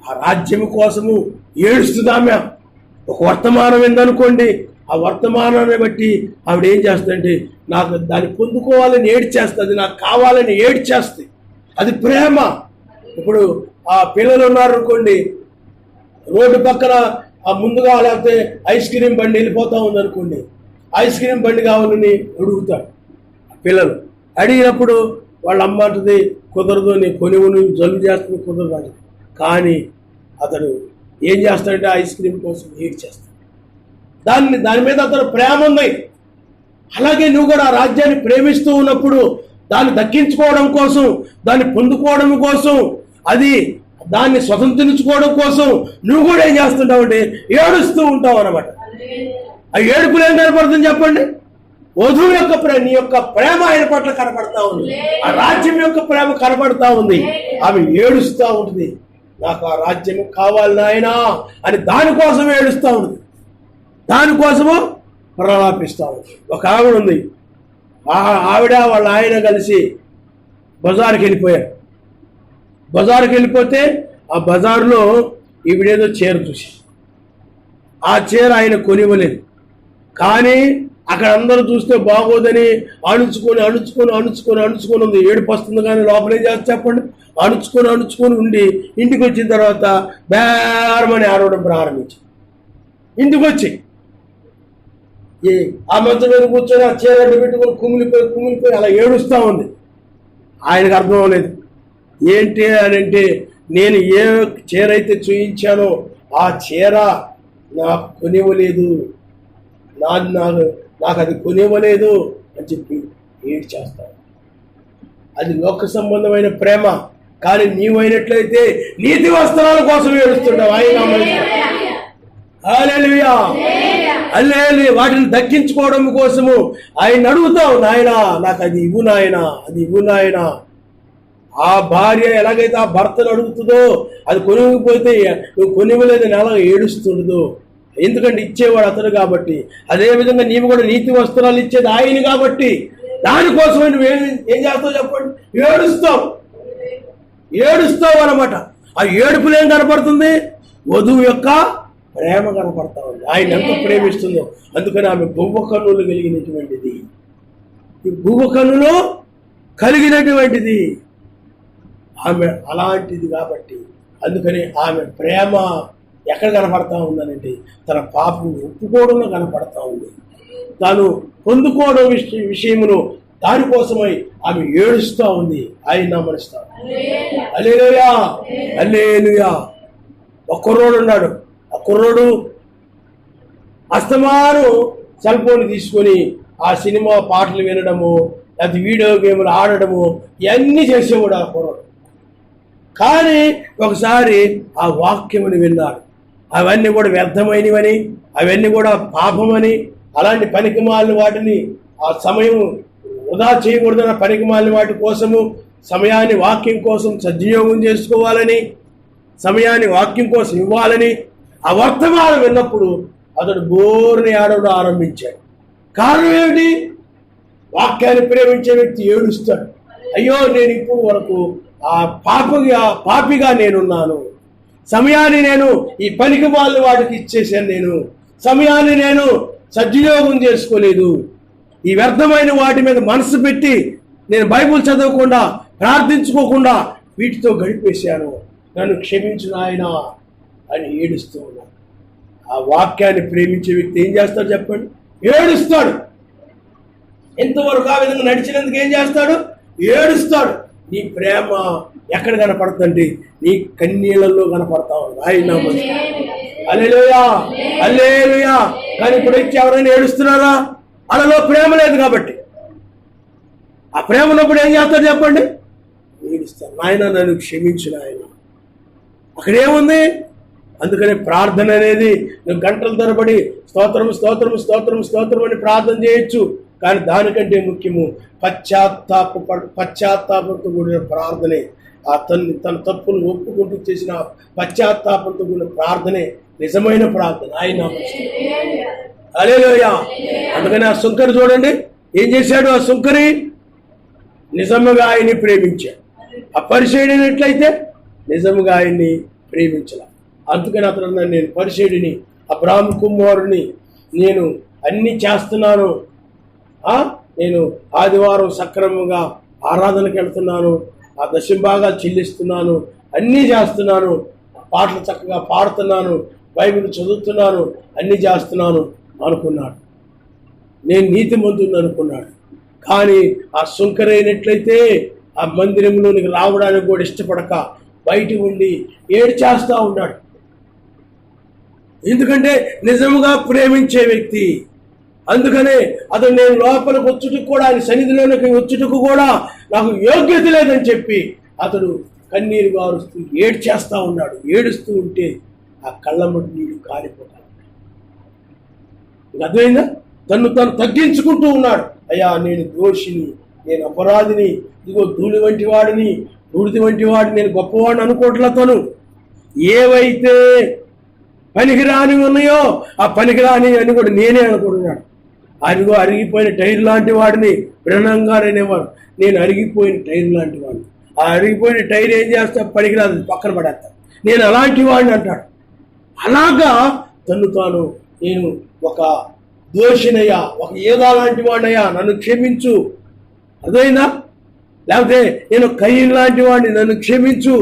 ఆ రాజ్యం కోసము ఏడుస్తుంది ఆమె. ఒక వర్తమానం ఏందనుకోండి, ఆ వర్తమానాన్ని బట్టి ఆవిడ ఏం చేస్తుందంటే నాకు దాన్ని పొందుకోవాలని ఏడ్చేస్తుంది, నాకు కావాలని ఏడ్చేస్తుంది. అది ప్రేమ. ఇప్పుడు ఆ పిల్లలు ఉన్నారు అనుకోండి, రోడ్డు పక్కన ముందుగా లేకపోతే ఐస్ క్రీమ్ బండి వెళ్ళిపోతా ఉందనుకోండి, ఐస్ క్రీమ్ బండి కావాలని అడుగుతాడు. పిల్లలు అడిగినప్పుడు వాళ్ళ అమ్మ అంటుంది కుదరదు, నీ కొనివుని జలుబు చేస్తుంది, కుదరదు. కానీ అతడు ఏం చేస్తాడంటే ఐస్ క్రీమ్ కోసం ఏడ్చేస్తాడు. దాని మీద అతను ప్రేమ ఉంది. అలాగే నువ్వు కూడా ఆ రాజ్యాన్ని ప్రేమిస్తూ ఉన్నప్పుడు దాన్ని దక్కించుకోవడం కోసం, దాన్ని పొందుకోవడం కోసం, దాన్ని స్వతంత్రించుకోవడం కోసం నువ్వు కూడా ఏం చేస్తుంటావు అంటే ఏడుస్తూ ఉంటావు అన్నమాట. ఆ ఏడుపులు ఏం కనపడుతుంది చెప్పండి? వధువు యొక్క నీ యొక్క ప్రేమ ఆయన పట్ల కనపడతా ఉంది, ఆ రాజ్యం యొక్క ప్రేమ కనపడతా ఉంది. ఆమె ఏడుస్తూ ఉంటుంది, నాకు ఆ రాజ్యం కావాలి నాయనా అని దానికోసం ఏడుస్తూ ఉంటుంది, దానికోసము ప్రలాపిస్తూ ఉంది. ఒక ఆవిడ ఉంది, ఆవిడ వాళ్ళ ఆయన కలిసి బజారుకి వెళ్ళిపోయారు. బజారుకి వెళ్ళిపోతే ఆ బజారులో ఈవిడేదో చీర చూసి, ఆ చీర ఆయన కొనివ్వలేదు. కానీ అక్కడ అందరూ చూస్తే బాగోదని అణుచుకొని ఉంది. ఏడుపు వస్తుంది కానీ లోపలేం చేస్తే చెప్పండి, అణుచుకొని ఉండి ఇంటికి వచ్చిన తర్వాత బేరమని ఆడవడం ప్రారంభించి ఇంటికి వచ్చి ఆ మంచం మీద కూర్చొని ఆ చీర పెట్టుకొని కుమిలిపోయి అలా ఏడుస్తూ ఉంది. ఆయనకు అర్థం అవ్వలేదు. ఏంటి అని అంటే, నేను ఏ చీర అయితే చూయించానో ఆ చీర నాకు కొనివ్వలేదు, నాకు అది కొనివ్వలేదు అని చెప్పి ఏడ్చేస్తాను. అది లోక సంబంధమైన ప్రేమ. కానీ నీవైనట్లయితే నీతి వస్త్రాల కోసం ఏడుస్తుంటావు. ఆయన హల్లెలూయా. హల్లెలూయా. వాటిని దక్కించుకోవడం కోసము ఆయన అడుగుతావు, నాయన నాకు అది ఇవ్వు నాయన, అది ఇవ్వు నాయన. ఆ భార్య ఎలాగైతే ఆ భర్తను అడుగుతుందో, అది కొనిపోతే నువ్వు కొనివ్వలేదని ఎలా ఏడుస్తుండదో, ఎందుకంటే ఇచ్చేవాడు అతడు కాబట్టి. అదేవిధంగా నీవు కూడా నీతి వస్త్రాలు ఇచ్చేది ఆయన కాబట్టి దానికోసమే నువ్వు ఏం చేస్తావు చెప్పండి? ఏడుస్తావు అన్నమాట. ఆ ఏడుపులు ఏం కనపడుతుంది? వధువు యొక్క ప్రేమ కనపడతా ఉంది. ఆయన ఎంత ప్రేమిస్తుందో. అందుకని ఆమె గువ్వ కన్నులు కలిగినటువంటిది, ఈ గువ్వ కన్నులు కలిగినటువంటిది ఆమె అలాంటిది కాబట్టి. అందుకని ఆమె ప్రేమ ఎక్కడ కనపడతా ఉందనంటే తన పాపం ఒప్పుకోవడంలో కనపడతా ఉంది. తాను పొందుకోవడం విషయమును దానికోసమై ఆమె ఏడుస్తూ ఉంది. ఆయన నమస్తా. హల్లెలూయా, హల్లెలూయా. ఒక కుర్రోడు ఉన్నాడు. ఆ కుర్రోడు అస్తమాను సెల్ ఫోన్ తీసుకొని ఆ సినిమా పాటలు వినడము, లేకపోతే వీడియో గేమ్లు ఆడడము, ఇవన్నీ చేసేవాడు ఆ కుర్రోడు. కానీ ఒకసారి ఆ వాక్యముని విన్నాడు. అవన్నీ కూడా వ్యర్థమైనవని, అవన్నీ కూడా పాపమని, అలాంటి పనికిమాలిన వాటిని ఆ సమయం వృధా చేయకూడదన్న పనికిమాలిన వాటి కోసము సమయాన్ని వాక్యం కోసం సద్వినియోగం చేసుకోవాలని, సమయాన్ని వాక్యం కోసం ఇవ్వాలని ఆ వర్తమానం విన్నప్పుడు అతడు బోరుని ఏడవడం ఆరంభించాడు. కారణం ఏమిటి? వాక్యాన్ని ప్రేమించే వ్యక్తి ఏడుస్తాడు. అయ్యో, నేను ఇప్పుడు వరకు ఆ పాపిగా నేనున్నాను. సమయాన్ని నేను ఈ పనికి వాళ్ళ వాటికి ఇచ్చేసాను. నేను సమయాన్ని నేను సద్వినియోగం చేసుకోలేదు. ఈ వ్యర్థమైన వాటి మీద మనసు పెట్టి నేను బైబుల్ చదవకుండా, ప్రార్థించుకోకుండా వీటితో గడిపేశాను. నన్ను క్షమించు నాయనా అని ఏడుస్తూ ఉన్నాను. ఆ వాక్యాన్ని ప్రేమించే వ్యక్తి ఏం చేస్తాడు చెప్పండి? ఏడుస్తాడు. ఎంతవరకు ఆ విధంగా నడిచినందుకు ఏం చేస్తాడు? ఏడుస్తాడు. నీ ప్రేమ ఎక్కడ కనపడుతుందంటే నీ కన్నీళ్ళల్లో కనపడతా ఉంది. ఆయన హల్లెలూయా, హల్లెలూయా. కానీ ఇప్పుడు వచ్చి ఎవరైనా ఏడుస్తున్నారా? వాళ్ళలో ప్రేమ లేదు కాబట్టి. ఆ ప్రేమ ఉన్నప్పుడు ఏం చేస్తాడు చెప్పండి? ఏడుస్తాడు. నాయన నన్ను క్షమించు నాయన. అక్కడేముంది? అందుకని ప్రార్థన అనేది నువ్వు గంటల తరబడి స్తోత్రం స్తోత్రం స్తోత్రం స్తోత్రం అని ప్రార్థన చేయొచ్చు. కానీ దానికంటే ముఖ్యము పశ్చాత్తాపంతో కూడిన ప్రార్థనే. ఆ తన తప్పులు ఒప్పుకుంటూ చేసిన పశ్చాత్తాపంతో కూడిన ప్రార్థనే నిజమైన ప్రార్థన. ఆయన హల్లెలూయా. అందుకని ఆ సుంకరి చూడండి ఏం చేశాడు? ఆ సుంకరి నిజముగా ఆయన్ని ప్రేమించాడు. ఆ పరిచయుడైనట్లయితే నిజముగా ఆయన్ని ప్రేమించాల. అందుకని అతను అన్నాడు, నేను పరిచయుడిని, అబ్రాహాము కుమారుడిని, నేను అన్ని చేస్తున్నాను. నేను ఆదివారం సక్రమంగా ఆరాధనకి వెళ్తున్నాను, ఆ దశంభాగాలు చెల్లిస్తున్నాను, అన్నీ చేస్తున్నాను, పాటలు చక్కగా పాడుతున్నాను, బైబిల్ చదువుతున్నాను, అన్నీ చేస్తున్నాను అనుకున్నాడు. నేను నీతిమంతుడిని అనుకున్నాడు. కానీ ఆ సుంకరైనట్లయితే ఆ మందిరంలోనికి రావడానికి కూడా ఇష్టపడక బయట ఉండి ఏడ్చేస్తూ ఉన్నాడు. ఎందుకంటే నిజముగా ప్రేమించే వ్యక్తి. అందుకనే అతను నేను లోపలికి వచ్చుటకు కూడా, ఆయన సన్నిధిలోనికి వచ్చుటకు కూడా నాకు యోగ్యత లేదని చెప్పి అతడు కన్నీరు గారుస్తూ ఏడ్చేస్తూ ఉన్నాడు. ఏడుస్తూ ఉంటే ఆ కళ్ళమ్మటి నీళ్ళు కారిపోతాడు. అర్థమైందా? తను తగ్గించుకుంటూ ఉన్నాడు. అయ్యా, నేను దోషిని, నేను అపరాధిని, ఇదిగో ధూళి వంటి వాడిని, బూడిద వంటి వాడిని, నేను గొప్పవాడిని అనుకోవట్లా. తను ఏవైతే పనికిరాని ఉన్నాయో ఆ పనికిరాని అని కూడా నేనే అనుకుంటున్నాడు. అదిగో అరిగిపోయిన టైర్ లాంటి వాడిని బ్రహ్మంగారనేవాడు. నేను అరిగిపోయిన టైర్ లాంటి వాడిని. ఆ అరిగిపోయిన టైర్ ఏం చేస్తా? పనికిరాదు, పక్కన పడేస్తా. నేను అలాంటి వాడిని అంటాడు. అలాగా తను తాను నేను ఒక దోషినయ్యా, ఒక ఏదో లాంటి వాడినయ్యా, నన్ను క్షమించు. అదైనా లేకపోతే నేను కయ్యం లాంటి వాడిని, నన్ను క్షమించు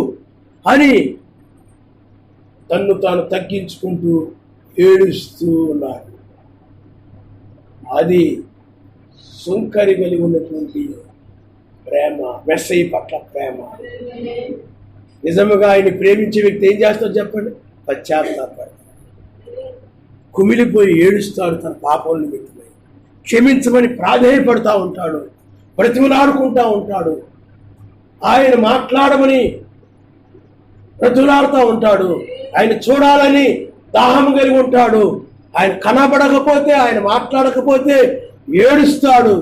అని తన్ను తాను తగ్గించుకుంటూ ఏడుస్తూ ఉన్నాడు. అది సుంకరి కలిగి ఉన్నటువంటి ప్రేమ, మెస్సయ్య పట్ల ప్రేమ. నిజముగా ఆయన ప్రేమించే వ్యక్తి ఏం చేస్తాడో చెప్పండి? పశ్చాత్తాపడతాడు, కుమిలిపోయి ఏడుస్తాడు, తన పాపం నిమిత్తమై క్షమించమని ప్రాధేయపడుతూ ఉంటాడు, బ్రతిమలాడుకుంటూ ఉంటాడు, ఆయన మాట్లాడమని బ్రతిమలాడుతూ ఉంటాడు, ఆయన చూడాలని దాహం కలిగి ఉంటాడు. ఆయన కనబడకపోతే, ఆయన మాట్లాడకపోతే ఏడుస్తాడు,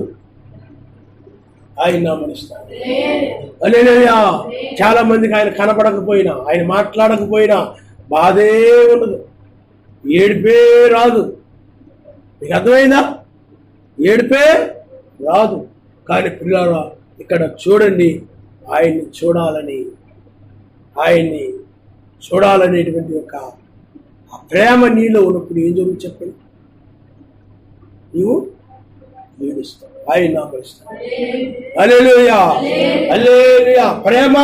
ఆయన నామనిస్తాడు. హల్లెలూయా. చాలా మందికి ఆయన కనబడకపోయినా, ఆయన మాట్లాడకపోయినా బాధే ఉండదు, ఏడిపే రాదు. మీకు అర్థమైందా? ఏడిపే రాదు. కానీ పిల్లరా, ఇక్కడ చూడండి, ఆయన్ని చూడాలనేటువంటి ఒక ఆ ప్రేమ నీలో ఉన్నప్పుడు ఏం జరుగుతుంది చెప్పండి? నీవు ఏడుస్తావు, ఆయన నామనిస్తావు. హల్లెలూయా, హల్లెలూయా. ప్రేమ,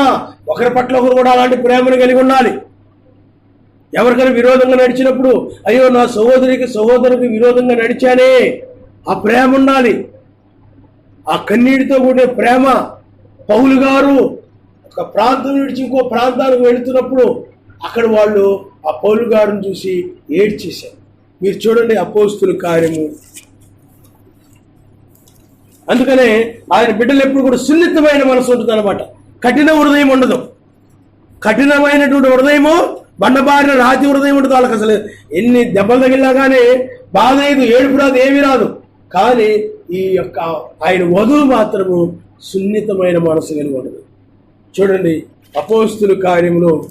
ఒకరి పట్ల ఒకరు కూడా అలాంటి ప్రేమను కలిగి ఉండాలి. ఎవరికైనా విరోధంగా నడిచినప్పుడు, అయ్యో నా సహోదరికి విరోధంగా నడిచానే, ఆ ప్రేమ ఉండాలి. ఆ కన్నీటితో కూడిన ప్రేమ. పౌలు గారు ఒక ప్రాంతం విడిచి ఇంకో ప్రాంతానికి వెళుతున్నప్పుడు అక్కడ వాళ్ళు ఆ పౌలు గారిని చూసి ఏడ్చేశారు. మీరు చూడండి అపోస్తుల కార్యము. అందుకనే ఆయన బిడ్డలు ఎప్పుడు కూడా సున్నితమైన మనసు ఉంటుంది అనమాట. కఠిన హృదయం ఉండదు. కఠినమైనటువంటి హృదయము, బండబారిన రాతి హృదయం ఉండదు. వాళ్ళకి అసలు ఎన్ని దెబ్బలు తగిలినా కానీ బాధ లేదు, ఏడుపు రాదు, ఏమీ రాదు. కానీ ఈ యొక్క ఆయన వధువు మాత్రము సున్నితమైన మనసు కలిగి ఉండదు. చూడండి అపోస్తుల కార్యములో 10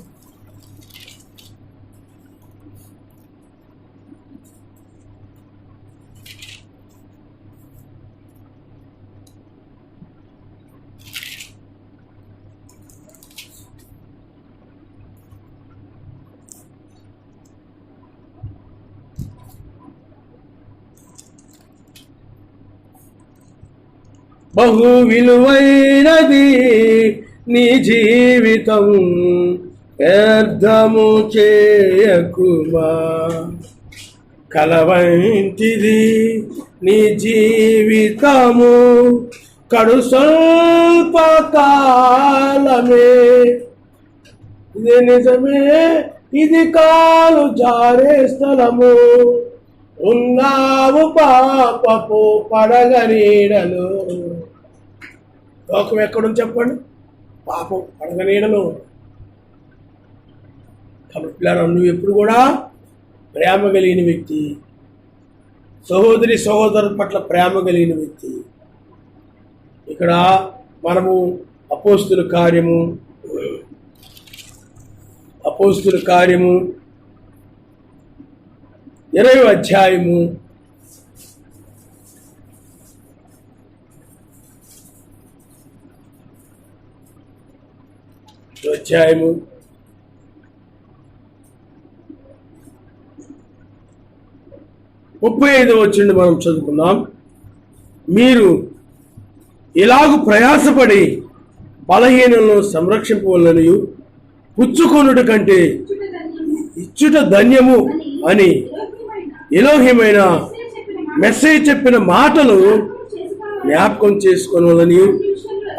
బహు విలువైనది నీ జీవితం, వ్యర్థము చేయకుమా. కలవంటిది నీ జీవితము, కడు స్వల్పకాలమే. ఇది నిజమే, ఇది కాలు జారే స్థలము, ఉన్నావు పాపపు పడగనీడలు. లోకం ఎక్కడుంది చెప్పండి? పాపం పడగనీడలు. కాబట్టి నువ్వు ఎప్పుడు కూడా ప్రేమ కలిగిన వ్యక్తి, సహోదరుల పట్ల ప్రేమ కలిగిన వ్యక్తి. ఇక్కడ మనము అపోస్తుల కార్యము 20వ అధ్యాయము 35వ వచనం మనం చదువుకుందాం. మీరు ఇలాగు ప్రయాసపడి బలహీనులను సంరక్షింపవలనయు పుచ్చుకొనుట కంటే ఇచ్చుట ధన్యము అని ఎలోహిమైన మెస్సేజ్ చెప్పిన మాటలు జ్ఞాపకం చేసుకోవాలని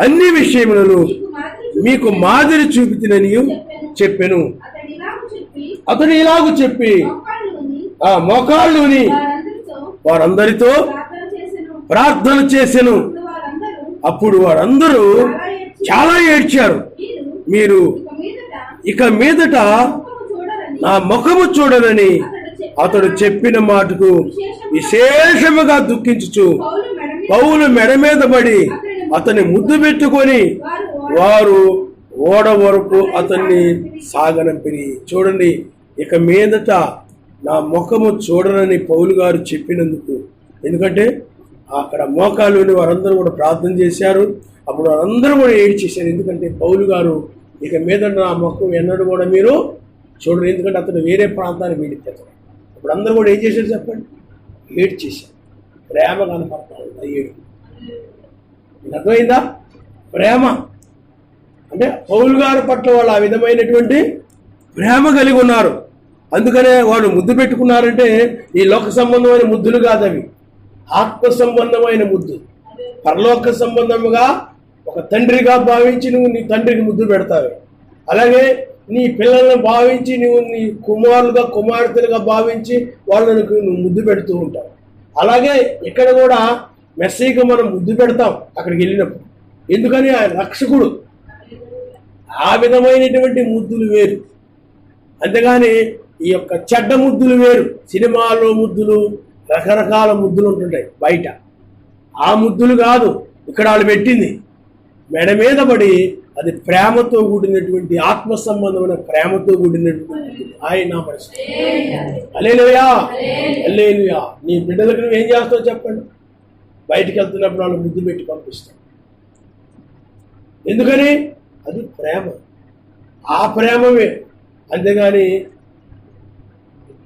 అన్ని విషయములను మీకు మాదిరి చూపితినని చెప్పెను. అతడు ఇలాగు చెప్పి ఆ మోకాళ్ళుని వారందరితో ప్రార్థన చేసెను. అప్పుడు వారందరూ చాలా ఏడ్చారు. మీరు ఇక మీదట నా ముఖము చూడనని అతడు చెప్పిన మాటకు విశేషముగా దుఃఖించుచు పౌలు మెడ మీద పడి అతన్ని ముద్దు పెట్టుకొని వారు ఓడ వరకు అతన్ని సాగనంపిరి. చూడండి, ఇక మీదట నా ముఖము చూడనని పౌలు గారు చెప్పినందుకు. ఎందుకంటే అక్కడ మోకాళ్ళుని వారందరూ కూడా ప్రార్థన చేశారు. అప్పుడు వారందరూ కూడా ఏడ్చేశారు. ఎందుకంటే పౌలు గారు ఇక మీద నా ముఖం ఎన్నడూ కూడా మీరు చూడరు. ఎందుకంటే అతను వేరే ప్రాంతానికి వెళ్ళిపోతాడు. ఇప్పుడు అందరూ కూడా ఏం చేశారు చెప్పండి? ఏడ్చేశారు. ప్రేమ కనపడతాడు ఏడు. మీకు అర్థమైందా? ప్రేమ అంటే పౌలు గారి పట్ల వాళ్ళు ఆ విధమైనటువంటి ప్రేమ కలిగి ఉన్నారు. అందుకనే వాళ్ళు ముద్దు పెట్టుకున్నారంటే ఈ లోక సంబంధమైన ముద్దులు కాదు, అవి ఆత్మ సంబంధమైన ముద్దు. పరలోక సంబంధముగా ఒక తండ్రిగా భావించి నువ్వు నీ తండ్రికి ముద్దు పెడతావు. అలాగే నీ పిల్లలను భావించి నువ్వు నీ కుమారులుగా కుమార్తెలుగా భావించి వాళ్ళను నువ్వు ముద్దు పెడుతూ ఉంటావు. అలాగే ఇక్కడ కూడా మెస్సీగా మనం ముద్దు పెడతాం అక్కడికి వెళ్ళినప్పుడు. ఎందుకని ఆయన రక్షకుడు. ఆ విధమైనటువంటి ముద్దులు వేరు. అంతేగాని ఈ యొక్క చెడ్డ ముద్దులు వేరు. సినిమాలో ముద్దులు, రకరకాల ముద్దులు ఉంటుంటాయి బయట. ఆ ముద్దులు కాదు ఇక్కడ వాళ్ళు పెట్టింది. మెడ మీద పడి అది ప్రేమతో కూడినటువంటి, ఆత్మ సంబంధమైన ప్రేమతో కూడినటువంటి ఆయన మనసు. హల్లెలూయా, హల్లెలూయా. నీ బిడ్డలకు నువ్వు ఏం చేస్తావు చెప్పండి? బయటికి వెళ్తున్నప్పుడు వాళ్ళు ముద్దు పెట్టి పంపిస్తావు. ఎందుకని? అది ప్రేమ. ఆ ప్రేమవే. అంతేగాని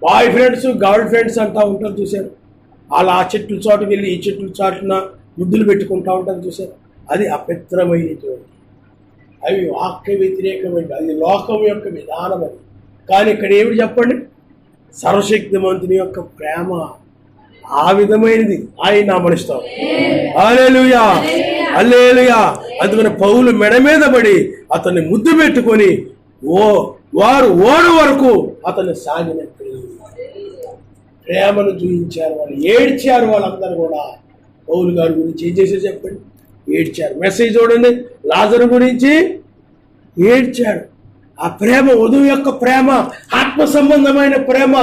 బాయ్ ఫ్రెండ్స్, గర్ల్ ఫ్రెండ్స్ అంటూ ఉంటారు చూశారు. వాళ్ళు ఆ చెట్ల చోటుకి వెళ్ళి ఈ చెట్ల చాటున ముద్దులు పెట్టుకుంటూ ఉంటారు చూశారు. అది అపవిత్రమైనటువంటి, అవి వాక్య వ్యతిరేకమైనవి, అది లోకం యొక్క విధానం. అది కానీ ఇక్కడ ఏమిటి చెప్పండి? సర్వశక్తిమంతుని యొక్క ప్రేమ ఆ విధమైనది. ఆయన నామనిస్తాం. హల్లెలూయా, హల్లెలూయా. అందుకని పౌలు మెడ మీద పడి అతన్ని ముద్దు పెట్టుకొని వారు ఓడ వరకు అతన్ని సాగినట్టు ప్రేమను చూపించారు. వాళ్ళు ఏడ్చారు. వాళ్ళందరూ కూడా పౌలు గారి గురించి ఏం చేశారు చెప్పండి? ఏడ్చారు. మెసేజ్ చూడండి, లాజరు గురించి ఏడ్చాడు. ఆ ప్రేమ, వధువు యొక్క ప్రేమ, ఆత్మ సంబంధమైన ప్రేమ,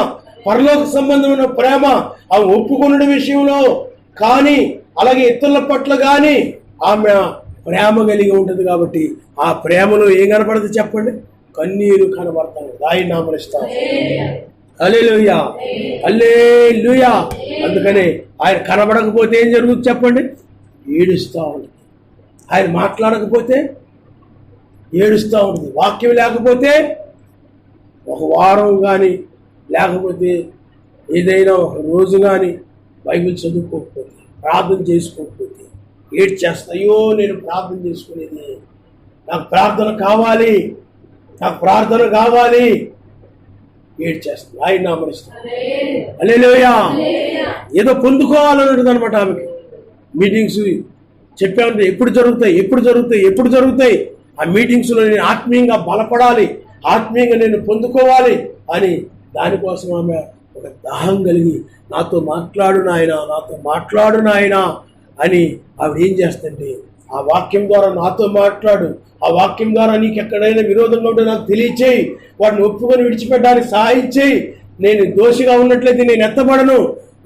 పరలోక సంబంధమైన ప్రేమ, అవి ఒప్పుకున్న విషయంలో కానీ అలాగే ఇతరుల పట్ల కానీ ఆమె ప్రేమ కలిగి ఉంటుంది. కాబట్టి ఆ ప్రేమలో ఏం కనపడదు చెప్పండి? కన్నీరు కనబడతాడు. ఆయన నామనిస్తాం. హల్లెలూయా, హల్లెలూయా. అందుకని ఆయన కనబడకపోతే ఏం జరుగుతుంది చెప్పండి? ఏడుస్తూ ఉంటుంది. ఆయన మాట్లాడకపోతే ఏడుస్తూ ఉంటుంది. వాక్యం లేకపోతే, ఒక వారం కానీ లేకపోతే ఏదైనా ఒక రోజు కానీ బైబిల్ చదువుకోకపోతే, ప్రార్థన చేసుకోకపోతే ఏడ్చేస్తా. అయ్యో నేను ప్రార్థన చేసుకునేది, నాకు ప్రార్థన కావాలి, నాకు ప్రార్థన కావాలి, ఏడ్చేస్తుంది. ఆయన నామనిస్తాడు. హల్లెలూయా. ఏదో పొందుకోవాలన్నట్టు అనమాట ఆమెకి. మీటింగ్స్ చెప్పామంటే ఎప్పుడు జరుగుతాయి, ఎప్పుడు జరుగుతాయి, ఎప్పుడు జరుగుతాయి? ఆ మీటింగ్స్లో నేను ఆత్మీయంగా బలపడాలి, ఆత్మీయంగా నేను పొందుకోవాలి అని దానికోసం ఆమె ఒక దాహం కలిగి నాతో మాట్లాడు నాయనా, నాతో మాట్లాడు నాయనా అని ఆవిడ ఏం చేస్తుంటే, ఆ వాక్యం ద్వారా నాతో మాట్లాడు, ఆ వాక్యం ద్వారా నీకు ఎక్కడైనా విరోధంగా ఉంటే నాకు తెలియచేయి, వాటిని ఒప్పుకొని విడిచిపెట్టడానికి సహాయం చేయి. నేను దోషిగా ఉన్నట్లయితే నేను ఎత్తబడను,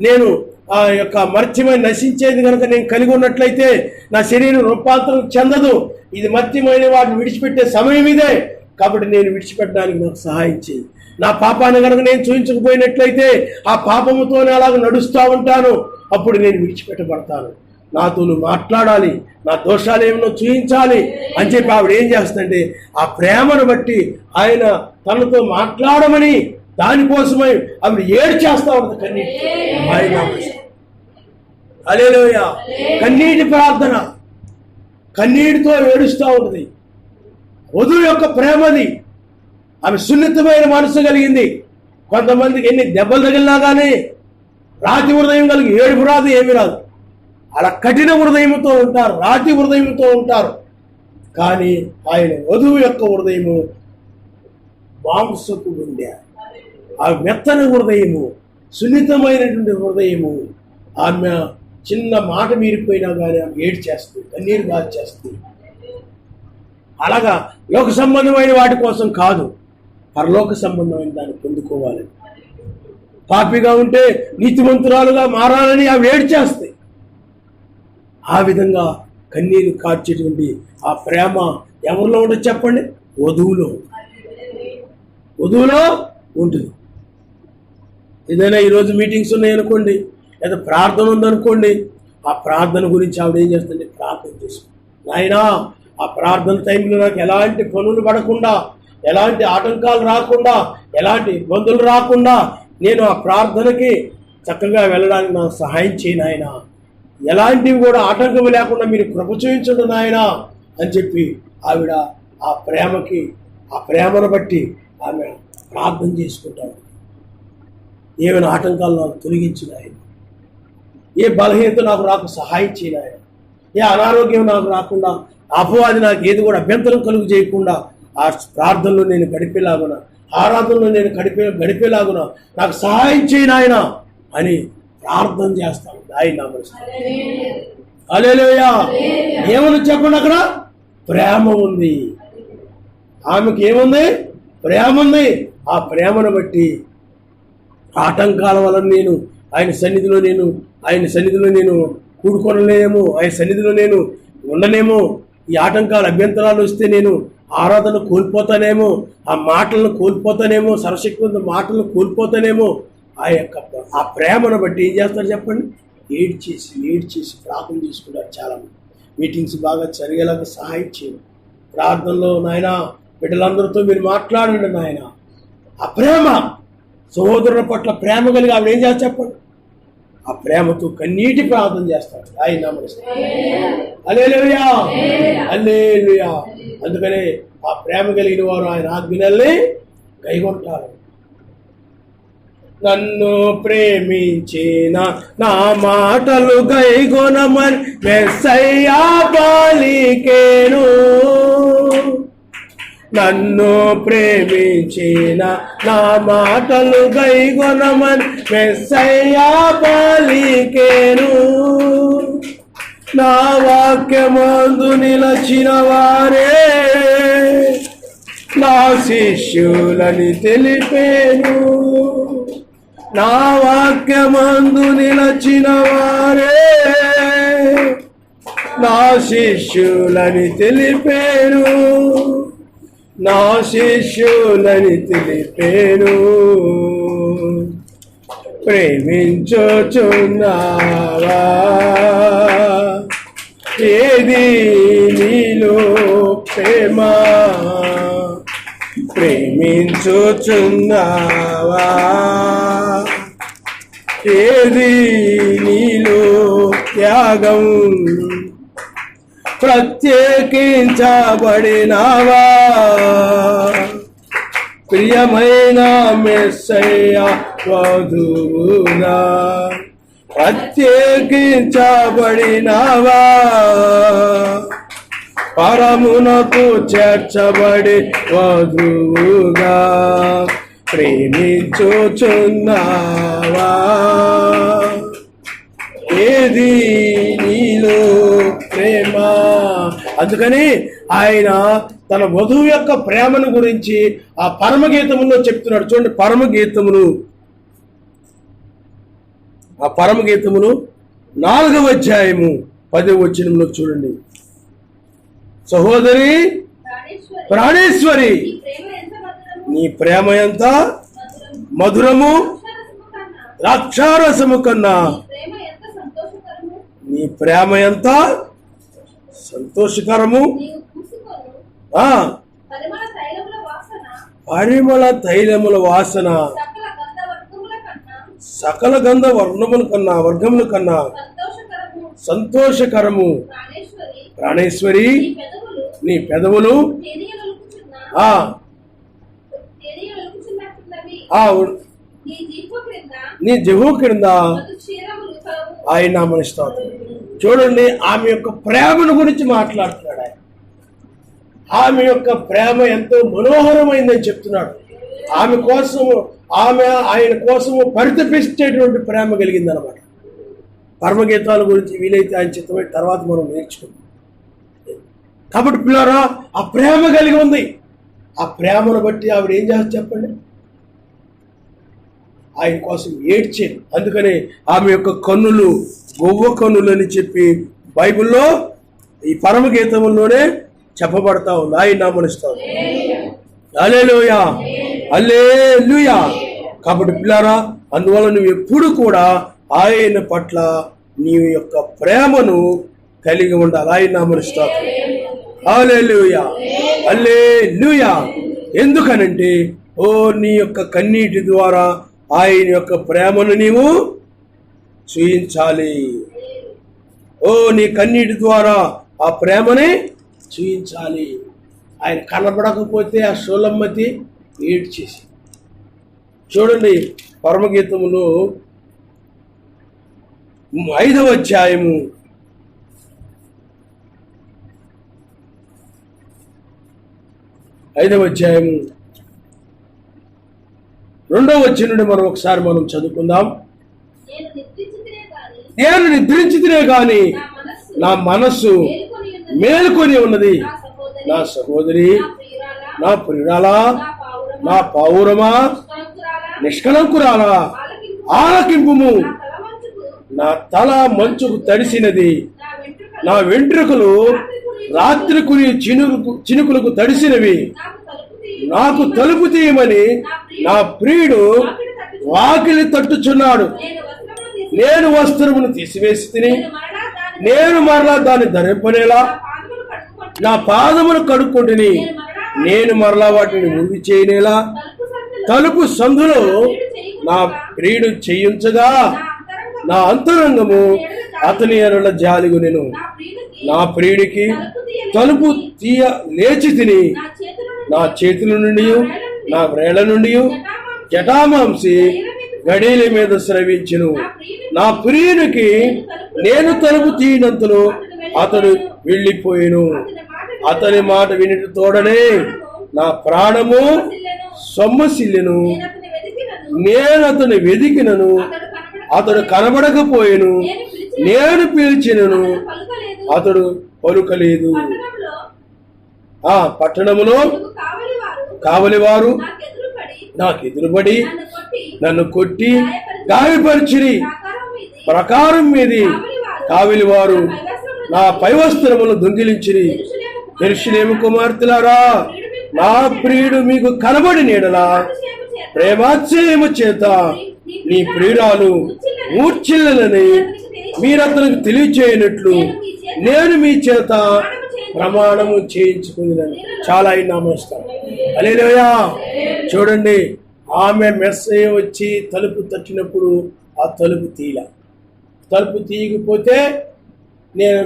నేను ఆ యొక్క మర్త్యమై నశించేది కనుక నేను కలిగి ఉన్నట్లయితే నా శరీరం రూపాంతరం చెందదు. ఇది మర్త్యమైన వాటిని విడిచిపెట్టే సమయం ఇదే. కాబట్టి నేను విడిచిపెట్టడానికి నాకు సహాయం చేయి. నా పాపాన్ని కనుక నేను చూపించకపోయినట్లయితే ఆ పాపముతోనే అలాగ నడుస్తూ ఉంటాను. అప్పుడు నేను విడిచిపెట్టబడతాను. నాతో నువ్వు మాట్లాడాలి, నా దోషాలు ఏమో చూపించాలి అని చెప్పి ఆవిడ ఏం చేస్తుందంటే, ఆ ప్రేమను బట్టి ఆయన తనతో మాట్లాడమని దానికోసమై ఆవిడ ఏడ్చేస్తా ఉంటుంది కన్నీటి. ఆయన హల్లెలూయా. కన్నీటి ప్రార్థన, కన్నీటితో ఏడుస్తూ ఉంటుంది. వధువు యొక్క ప్రేమది. ఆమె సున్నితమైన మనసు కలిగింది. కొంతమందికి ఎన్ని దెబ్బలు తగిలినా కానీ రాతి హృదయం కలిగి ఏడుపు రాదు, ఏమి రాదు. అలా కఠిన హృదయంతో ఉంటారు, రాతి హృదయంతో ఉంటారు. కానీ ఆయన వధువు యొక్క హృదయము మాంసపు గుండె, ఆ మెత్తని హృదయము, సున్నితమైనటువంటి హృదయము. ఆమె చిన్న మాట మీరిపోయినా కానీ ఆమె ఏడ్చేస్తుంది, కన్నీరు గార్చేస్తుంది. అలాగా లోక సంబంధమైన వాటి కోసం కాదు, పరలోక సంబంధమైన దాన్ని పొందుకోవాలి. పాపిగా ఉంటే నీతిమంతురాలుగా మారాలని అవి ఏడ్చేస్తాయి. ఆ విధంగా కన్నీరు కార్చేటువంటి ఆ ప్రేమ ఎవరిలో ఉండదు చెప్పండి? వధువులో, వధువులో ఉంటుంది. ఏదైనా ఈరోజు మీటింగ్స్ ఉన్నాయనుకోండి, లేదా ప్రార్థన ఉందనుకోండి, ఆ ప్రార్థన గురించి ఆవిడ ఏం చేస్తుంది? ప్రార్థన చేసుకుంది. నాయనా, ఆ ప్రార్థన టైంలో నాకు ఎలాంటి పనులు పడకుండా, ఎలాంటి ఆటంకాలు రాకుండా, ఎలాంటి ఇబ్బందులు రాకుండా నేను ఆ ప్రార్థనకి చక్కగా వెళ్ళడానికి నాకు సహాయం చేయి నాయనా, ఎలాంటివి కూడా ఆటంకం లేకుండా మీరు కృప చూపించండి నాయనా అని చెప్పి ఆవిడ ఆ ప్రేమకి, ఆ ప్రేమను బట్టి ఆమె ప్రార్థన చేసుకుంటాడు. ఏమైనా ఆటంకాలు నాకు తొలగించిన ఆయన, ఏ బలహీనత నాకు సహాయం చేయను ఆయన, ఏ అనారోగ్యం నాకు రాకుండా, అపవాది నాకు ఏది కూడా అభ్యంతరం కలుగు చేయకుండా ఆ ప్రార్థనలో నేను గడిపేలాగున, ఆరాధనలో నేను గడిపేలాగున నాకు సహాయం చేయను ఆయన అని ప్రార్థన చేస్తాను. ఆయన నామములో హల్లెలూయా. ఏమని చెప్పండి? అక్కడ ప్రేమ ఉంది. ఆమెకి ఏముంది? ప్రేమ ఉంది. ఆ ప్రేమను బట్టి ఆటంకాల వలన నేను ఆయన సన్నిధిలో నేను కూడుకొనలేమో, ఆయన సన్నిధిలో నేను ఉండనేమో, ఈ ఆటంకాలు అభ్యంతరాలు వస్తే నేను ఆరాధన కోల్పోతానేమో, ఆ మాటలను కోల్పోతానేమో, సర్వశక్తి మాటలను కోల్పోతానేమో. ఆ ప్రేమను బట్టి ఏం చేస్తారు చెప్పండి? ఏడ్చేసి ప్రార్థన చేసుకుంటారు. చాలామంది మీటింగ్స్ బాగా జరిగేలాగా సహాయం చేయండి. ప్రార్థనలో నాయన బిడ్డలందరితో మీరు మాట్లాడండి నాయన. ఆ ప్రేమ, సహోదరుల పట్ల ప్రేమ కలిగి ఆవిడ ఏం చేస్తారు చెప్పండి? ఆ ప్రేమతో కన్నీటి ప్రార్థన చేస్తాడు. ఆయన నమస్తే. హల్లెలూయా, హల్లెలూయా. అందుకనే ఆ ప్రేమ కలిగిన వారు ఆయన ఆజ్ఞల్ని కైగొంటారు. నన్ను ప్రేమించిన నా మాటలు కైగొనమని మెస్సయ్యా పలికెను. నన్ను ప్రేమించిన నా మాటలు కైగొనమని మెస్సయ్యా పలికెను. నా వాక్యమందు నిలచిన వారే నా శిష్యులని తెలిపేను. నా వాక్యమందు నిలచిన వారే నా శిష్యులని తెలిపేను. నా శిష్యులని తెలిపేను. ప్రేమించుచున్నావా? ఏది నీలో ప్రేమ? ప్రేమించుచున్నావా? ఏది నీలో త్యాగం? ప్రత్యేకించబడినావా? ప్రియమైన మెస్సయ్యా వధువుగా ప్రత్యేకించబడినావా? పరమునకు చేర్చబడి వధువుగా ప్రేమించుచున్నావా? ఏది నీలో ప్రేమ? అందుకని ఆయన తన వధువు యొక్క ప్రేమను గురించి ఆ పరమగీతములో చెప్తున్నాడు. చూడండి, ఆ పరమగీతమును 4వ అధ్యాయము 10వ వచనంలో చూడండి. సహోదరి ప్రాణేశ్వరి, నీ ప్రేమ ఎంత మధురము, ద్రాక్షారసము కన్నా నీ ప్రేమ ఎంత సంతోషకరము. పరిమళ తైలముల వాసన సకల గంధ వర్గముల కన్నా సంతోషకరము. ప్రాణేశ్వరి, నీ పెదవులు నీ జిహ్వ క్రింద ఆయన నామమును స్తోత్రం. చూడండి, ఆమె యొక్క ప్రేమను గురించి మాట్లాడుతున్నాడు ఆయన. ఆమె యొక్క ప్రేమ ఎంతో మనోహరమైందని చెప్తున్నాడు. ఆయన కోసము పరితపిస్తేటువంటి ప్రేమ కలిగిందనమాట. పరమగీతాల గురించి వీలైతే ఆయన చిత్తమైన తర్వాత మనం నేర్చుకుందాం. కాబట్టి పిల్లరా, ఆ ప్రేమ కలిగి ఉంది. ఆ ప్రేమను బట్టి ఆవిడ ఏం చేస్తారు చెప్పండి? ఆయన కోసం ఏడ్చేది. అందుకనే ఆమె యొక్క కన్నులు గొవ్వ కన్నులు అని చెప్పి బైబిల్లో ఈ పరమగీతంలోనే చెప్పబడతా ఉంది. ఆయన నామమును స్తోత్రం. హల్లెలూయా, హల్లెలూయా. కాబట్టి పిల్లారా, అందువల్ల నువ్వు ఎప్పుడు కూడా ఆయన పట్ల నీ యొక్క ప్రేమను కలిగి ఉండాలి. ఆయన నామమును స్తోత్రం. హల్లెలూయా, హల్లెలూయా. ఎందుకనంటే నీ యొక్క కన్నీటి ద్వారా ఆయన యొక్క ప్రేమను నీవు చూయించాలి. నీ కన్నీటి ద్వారా ఆ ప్రేమని చూయించాలి. ఆయన కనబడకపోతే ఆ షోలమ్మతి ఏడ్చేసి. చూడండి, పరమగీతములో 5వ అధ్యాయము 2వ వచనం నుండి మనం చదువుకుందాం. నేను నిద్రించితినే గాని నా మనస్సు మేలుకొని ఉన్నది. నా సహోదరి, నా ప్రియురాలా, నా పౌరమా, నిష్కళంకురాలా, ఆలకింపుము. నా తల మంచుకు తడిసినది, నా వెంట్రుకలు రాత్రి కురి చినుకులకు తడిసినవి. నాకు తలుపు తీయమని నా ప్రియుడు వాకిలి తట్టుచున్నాడు. నేను వస్త్రమును తీసివేసి తిని నేను మరలా దాన్ని ధరింపనేలా నా పాదమును కడుక్కుంటుని నేను మరలా వాటిని మురిగి చేయనేలా తలుపు సందులో నా ప్రియుడు చేయించగా నా అంతరంగము అతని ఎడల జాలిగొనెను. నా ప్రియుడికి తలుపు తీయ లేచి తిని నా చేతుల నుండి నా వ్రేళ్ల నుండి జటామాంసి గడీల మీద స్రవించును. నా ప్రియునికి నేను తలుపు తీయనంతలో అతడు వెళ్ళిపోయాను. అతని మాట వినిటి తోడనే నా ప్రాణము సొమ్మసిల్లెను. నేను అతని వెదికినను, అతడు కనబడకపోయాను. నేను పిలిచినను, అతడు పలుకలేదు. ఆ పట్టణములో కావలివారు నాకు ఎదురుబడి నన్ను కొట్టి గాయపరిచిరి. ప్రకారం మీది కావలివారు నా పైవస్త్రములు దొంగిలించిరి. యెరూషలేము కుమార్తెలారా, నా ప్రియుడు మీకు కనబడి నీడలా ప్రేమాశ్చర్యము చేత నీ ప్రియురాలు మూర్ఛిల్లని మీరతనికి తెలియచేయనట్లు నేను మీ చేత ప్రమాణము చేయించుకుందని. చాలా నమస్కారం. హల్లెలూయా. చూడండి, ఆమె మెస్సయ్య వచ్చి తలుపు తట్టినప్పుడు ఆ తలుపు తలుపు తీయకపోతే నేను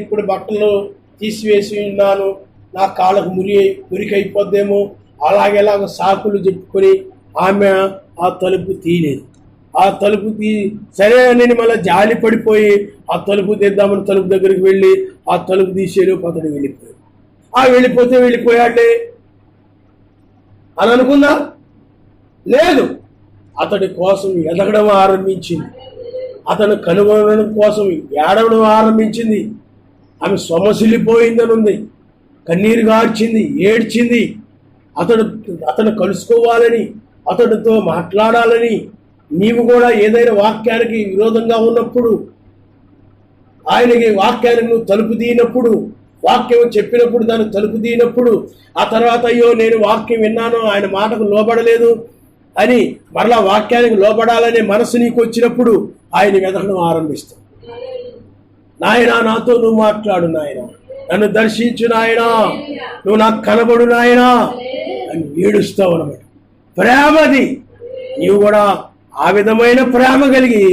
ఇప్పుడు బట్టలు తీసివేసి ఉన్నాను, నా కాళ్ళకు మురికైపోద్దేమో అలాగేలాగ సాకులు చెప్పుకొని ఆమె ఆ తలుపు తీయలేదు. ఆ తలుపు సరే అని మళ్ళీ జాలి పడిపోయి ఆ తలుపు తీద్దామని తలుపు దగ్గరికి వెళ్ళి ఆ తలుపు తీసేలోపు అతడు వెళ్ళిపోయాడు. వెళ్ళిపోయాడే అని అనుకుందా? లేదు, అతడి కోసం ఎదగడం ఆరంభించింది. అతను కనుగొనడం కోసం ఏడవడం ఆరంభించింది. ఆమె సొమ్మసిల్లిపోయిందని ఉంది, కన్నీరు గార్చింది, ఏడ్చింది. అతను కలుసుకోవాలని, అతడితో మాట్లాడాలని. నీవు కూడా ఏదైనా వాక్యానికి విరోధంగా ఉన్నప్పుడు, ఆయనకి వాక్యానికి నువ్వు తలుపు తీయనప్పుడు, వాక్యం చెప్పినప్పుడు దాన్ని తలుపు తీయనప్పుడు, ఆ తర్వాత అయ్యో నేను వాక్యం విన్నాను, ఆయన మాటకు లోబడలేదు అని మరలా వాక్యానికి లోబడాలనే మనసు నీకు వచ్చినప్పుడు ఆయన వెతకడం ఆరంభిస్తావు. నాయన, నాతో నువ్వు మాట్లాడు నాయన, నన్ను దర్శించు నాయన, నువ్వు నాకు కనబడు నాయన అని ఏడుస్తావు అన్నమాట. ప్రేమది. నీవు కూడా ఆ విధమైన ప్రేమ కలిగి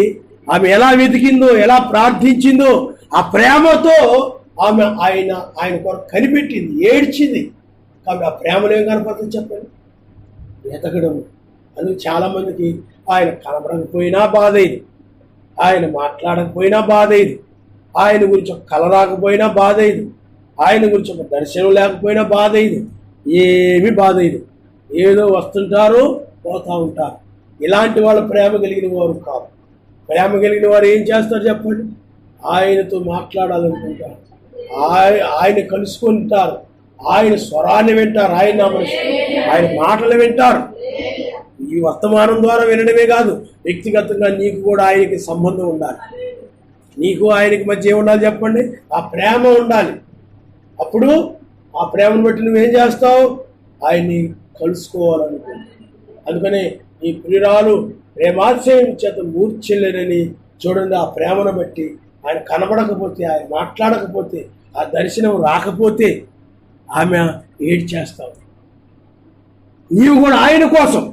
ఆమె ఎలా వెతికిందో, ఎలా ప్రార్థించిందో, ఆ ప్రేమతో ఆమె ఆయన కొరకు కనిపెట్టింది, ఏడ్చింది. కాబట్టి ఆ ప్రేమలో ఏం కనపడుతుంది చెప్పండి? వెతకడం. అందుకు చాలామందికి ఆయన కనబడకపోయినా బాధ ఇది, ఆయన మాట్లాడకపోయినా బాధ ఇది, ఆయన గురించి ఒక కల రాకపోయినా బాధ ఇది, ఆయన గురించి ఒక దర్శనం లేకపోయినా బాధ ఇది, ఏమీ బాధ ఇది. ఏదో వస్తుంటారు, పోతూ ఉంటారు. ఇలాంటి వాళ్ళు ప్రేమ కలిగిన వారు కాదు. ప్రేమ కలిగిన వారు ఏం చేస్తారు చెప్పండి? ఆయనతో మాట్లాడాలనుకుంటారు, ఆయన కలుసుకుంటారు, ఆయన స్వరాన్ని వింటారు, ఆయన మాటలు వింటారు. ఈ వర్తమానం ద్వారా వినడమే కాదు, వ్యక్తిగతంగా నీకు కూడా ఆయనకి సంబంధం ఉండాలి. నీకు ఆయనకి మధ్య ఏముండాలి చెప్పండి? ఆ ప్రేమ ఉండాలి. అప్పుడు ఆ ప్రేమను బట్టి నువ్వేం చేస్తావు? ఆయన్ని కలుసుకోవాలనుకుంటావు. అందుకనే ఈ ప్రియురాలు ప్రేమాశ్రయం చేత మూర్ఛిల్లనని చూడండి. ఆ ప్రేమను బట్టి ఆయన కనబడకపోతే, ఆయన మాట్లాడకపోతే, ఆ దర్శనం రాకపోతే ఆమె ఏడ్చేస్తావు. నీవు కూడా ఆయన కోసం,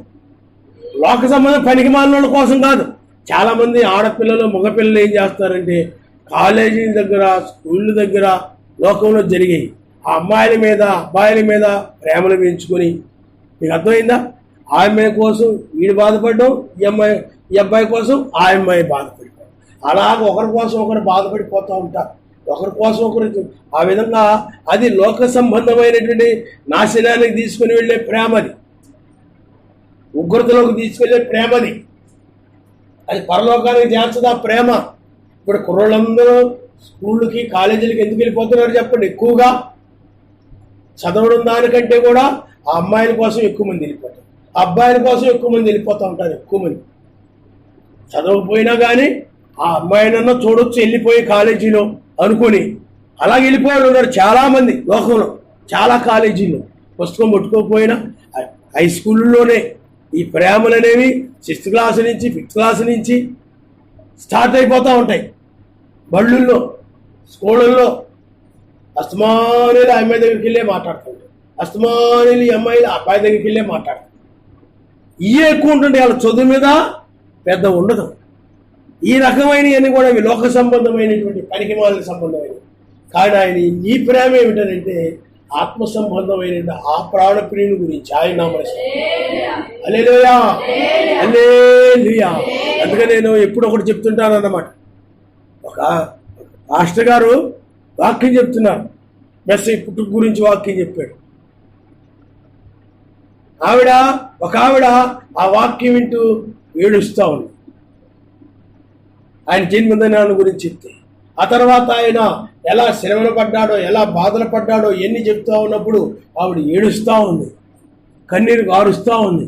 లోక సంబంధం పనికి మాలిన కోసం కాదు. చాలామంది ఆడపిల్లలు, మగపిల్లలు ఏం చేస్తారంటే కాలేజీ దగ్గర, స్కూళ్ళ దగ్గర లోకంలో జరిగాయి ఆ అమ్మాయిల మీద, అబ్బాయిల మీద ప్రేమలు పెంచుకొని, మీకు అర్థమైందా? ఆ అమ్మాయి కోసం వీడు బాధపడ్డం, ఈ అబ్బాయి కోసం ఆ అమ్మాయి బాధపడిపోవడం. అలాగ ఒకరి కోసం ఒకరు బాధపడిపోతూ ఉంటారు, ఒకరి కోసం ఒకరు. ఆ విధంగా అది లోక సంబంధమైనటువంటి నాశనానికి తీసుకుని వెళ్ళే ప్రేమది, ఉగ్రతలోకి తీసుకెళ్లే ప్రేమది. అది పరలోకానికి చేర్చదా ప్రేమ? ఇప్పుడు కుర్రోళ్ళందరూ స్కూళ్ళకి, కాలేజీలకి ఎందుకు వెళ్ళిపోతున్నారు చెప్పండి? ఎక్కువగా చదవడం దానికంటే కూడా ఆ అమ్మాయిల కోసం ఎక్కువ మంది వెళ్ళిపోతారు, ఆ అబ్బాయిల కోసం ఎక్కువ మంది వెళ్ళిపోతూ ఉంటారు. ఎక్కువ మంది చదవకపోయినా కానీ ఆ అమ్మాయినన్నా చూడొచ్చు వెళ్ళిపోయి కాలేజీలో అనుకుని అలాగే వెళ్ళిపోయాడు ఉన్నారు చాలామంది లోకంలో. చాలా కాలేజీల్లో పుస్తకం పట్టుకోకపోయినా హై స్కూల్లోనే ఈ ప్రేమలు అనేవి 6th క్లాస్ నుంచి 5th క్లాస్ నుంచి స్టార్ట్ అయిపోతూ ఉంటాయి. బళ్ళుల్లో స్కూళ్ళల్లో అస్తమానులు అమ్మాయి దగ్గరికి వెళ్ళే మాట్లాడుతుంటారు, అస్తమానులు ఈ అమ్మాయిలు అబ్బాయి దగ్గరికి వెళ్ళే మాట్లాడుతారు. ఇవే ఎక్కువ ఉంటుంటే వాళ్ళ చదువు మీద పెద్ద ఉండదు. ఈ రకమైనవన్నీ కూడా ఇవి లోక సంబంధమైనటువంటి పనికిమాలిన సంబంధమైనవి. కానీ ఆయన నీ ప్రేమ ఏమిటనంటే ఆత్మ సంబంధమైన ఆ ప్రాణప్రియుని గురించి ఆయన నామస్తం. హల్లెలూయా, హల్లెలూయా. అందుకని నేను ఎప్పుడు ఒకటి చెప్తుంటాను అన్నమాట. ఒక మాస్టర్ గారు వాక్యం చెప్తున్నారు, మెస్సేజ్ పుట్టుక గురించి వాక్యం చెప్పాడు. ఒక ఆవిడ ఆ వాక్యం వింటూ ఏడుస్తూ ఉంది ఆయన జన్మదినాన్ని గురించి చెప్తే. ఆ తర్వాత ఆయన ఎలా శ్రమలు పడ్డాడో, ఎలా బాధలు పడ్డాడో ఎన్ని చెప్తా ఉన్నప్పుడు ఆవిడ ఏడుస్తూ ఉంది, కన్నీరు గారుస్తూ ఉంది.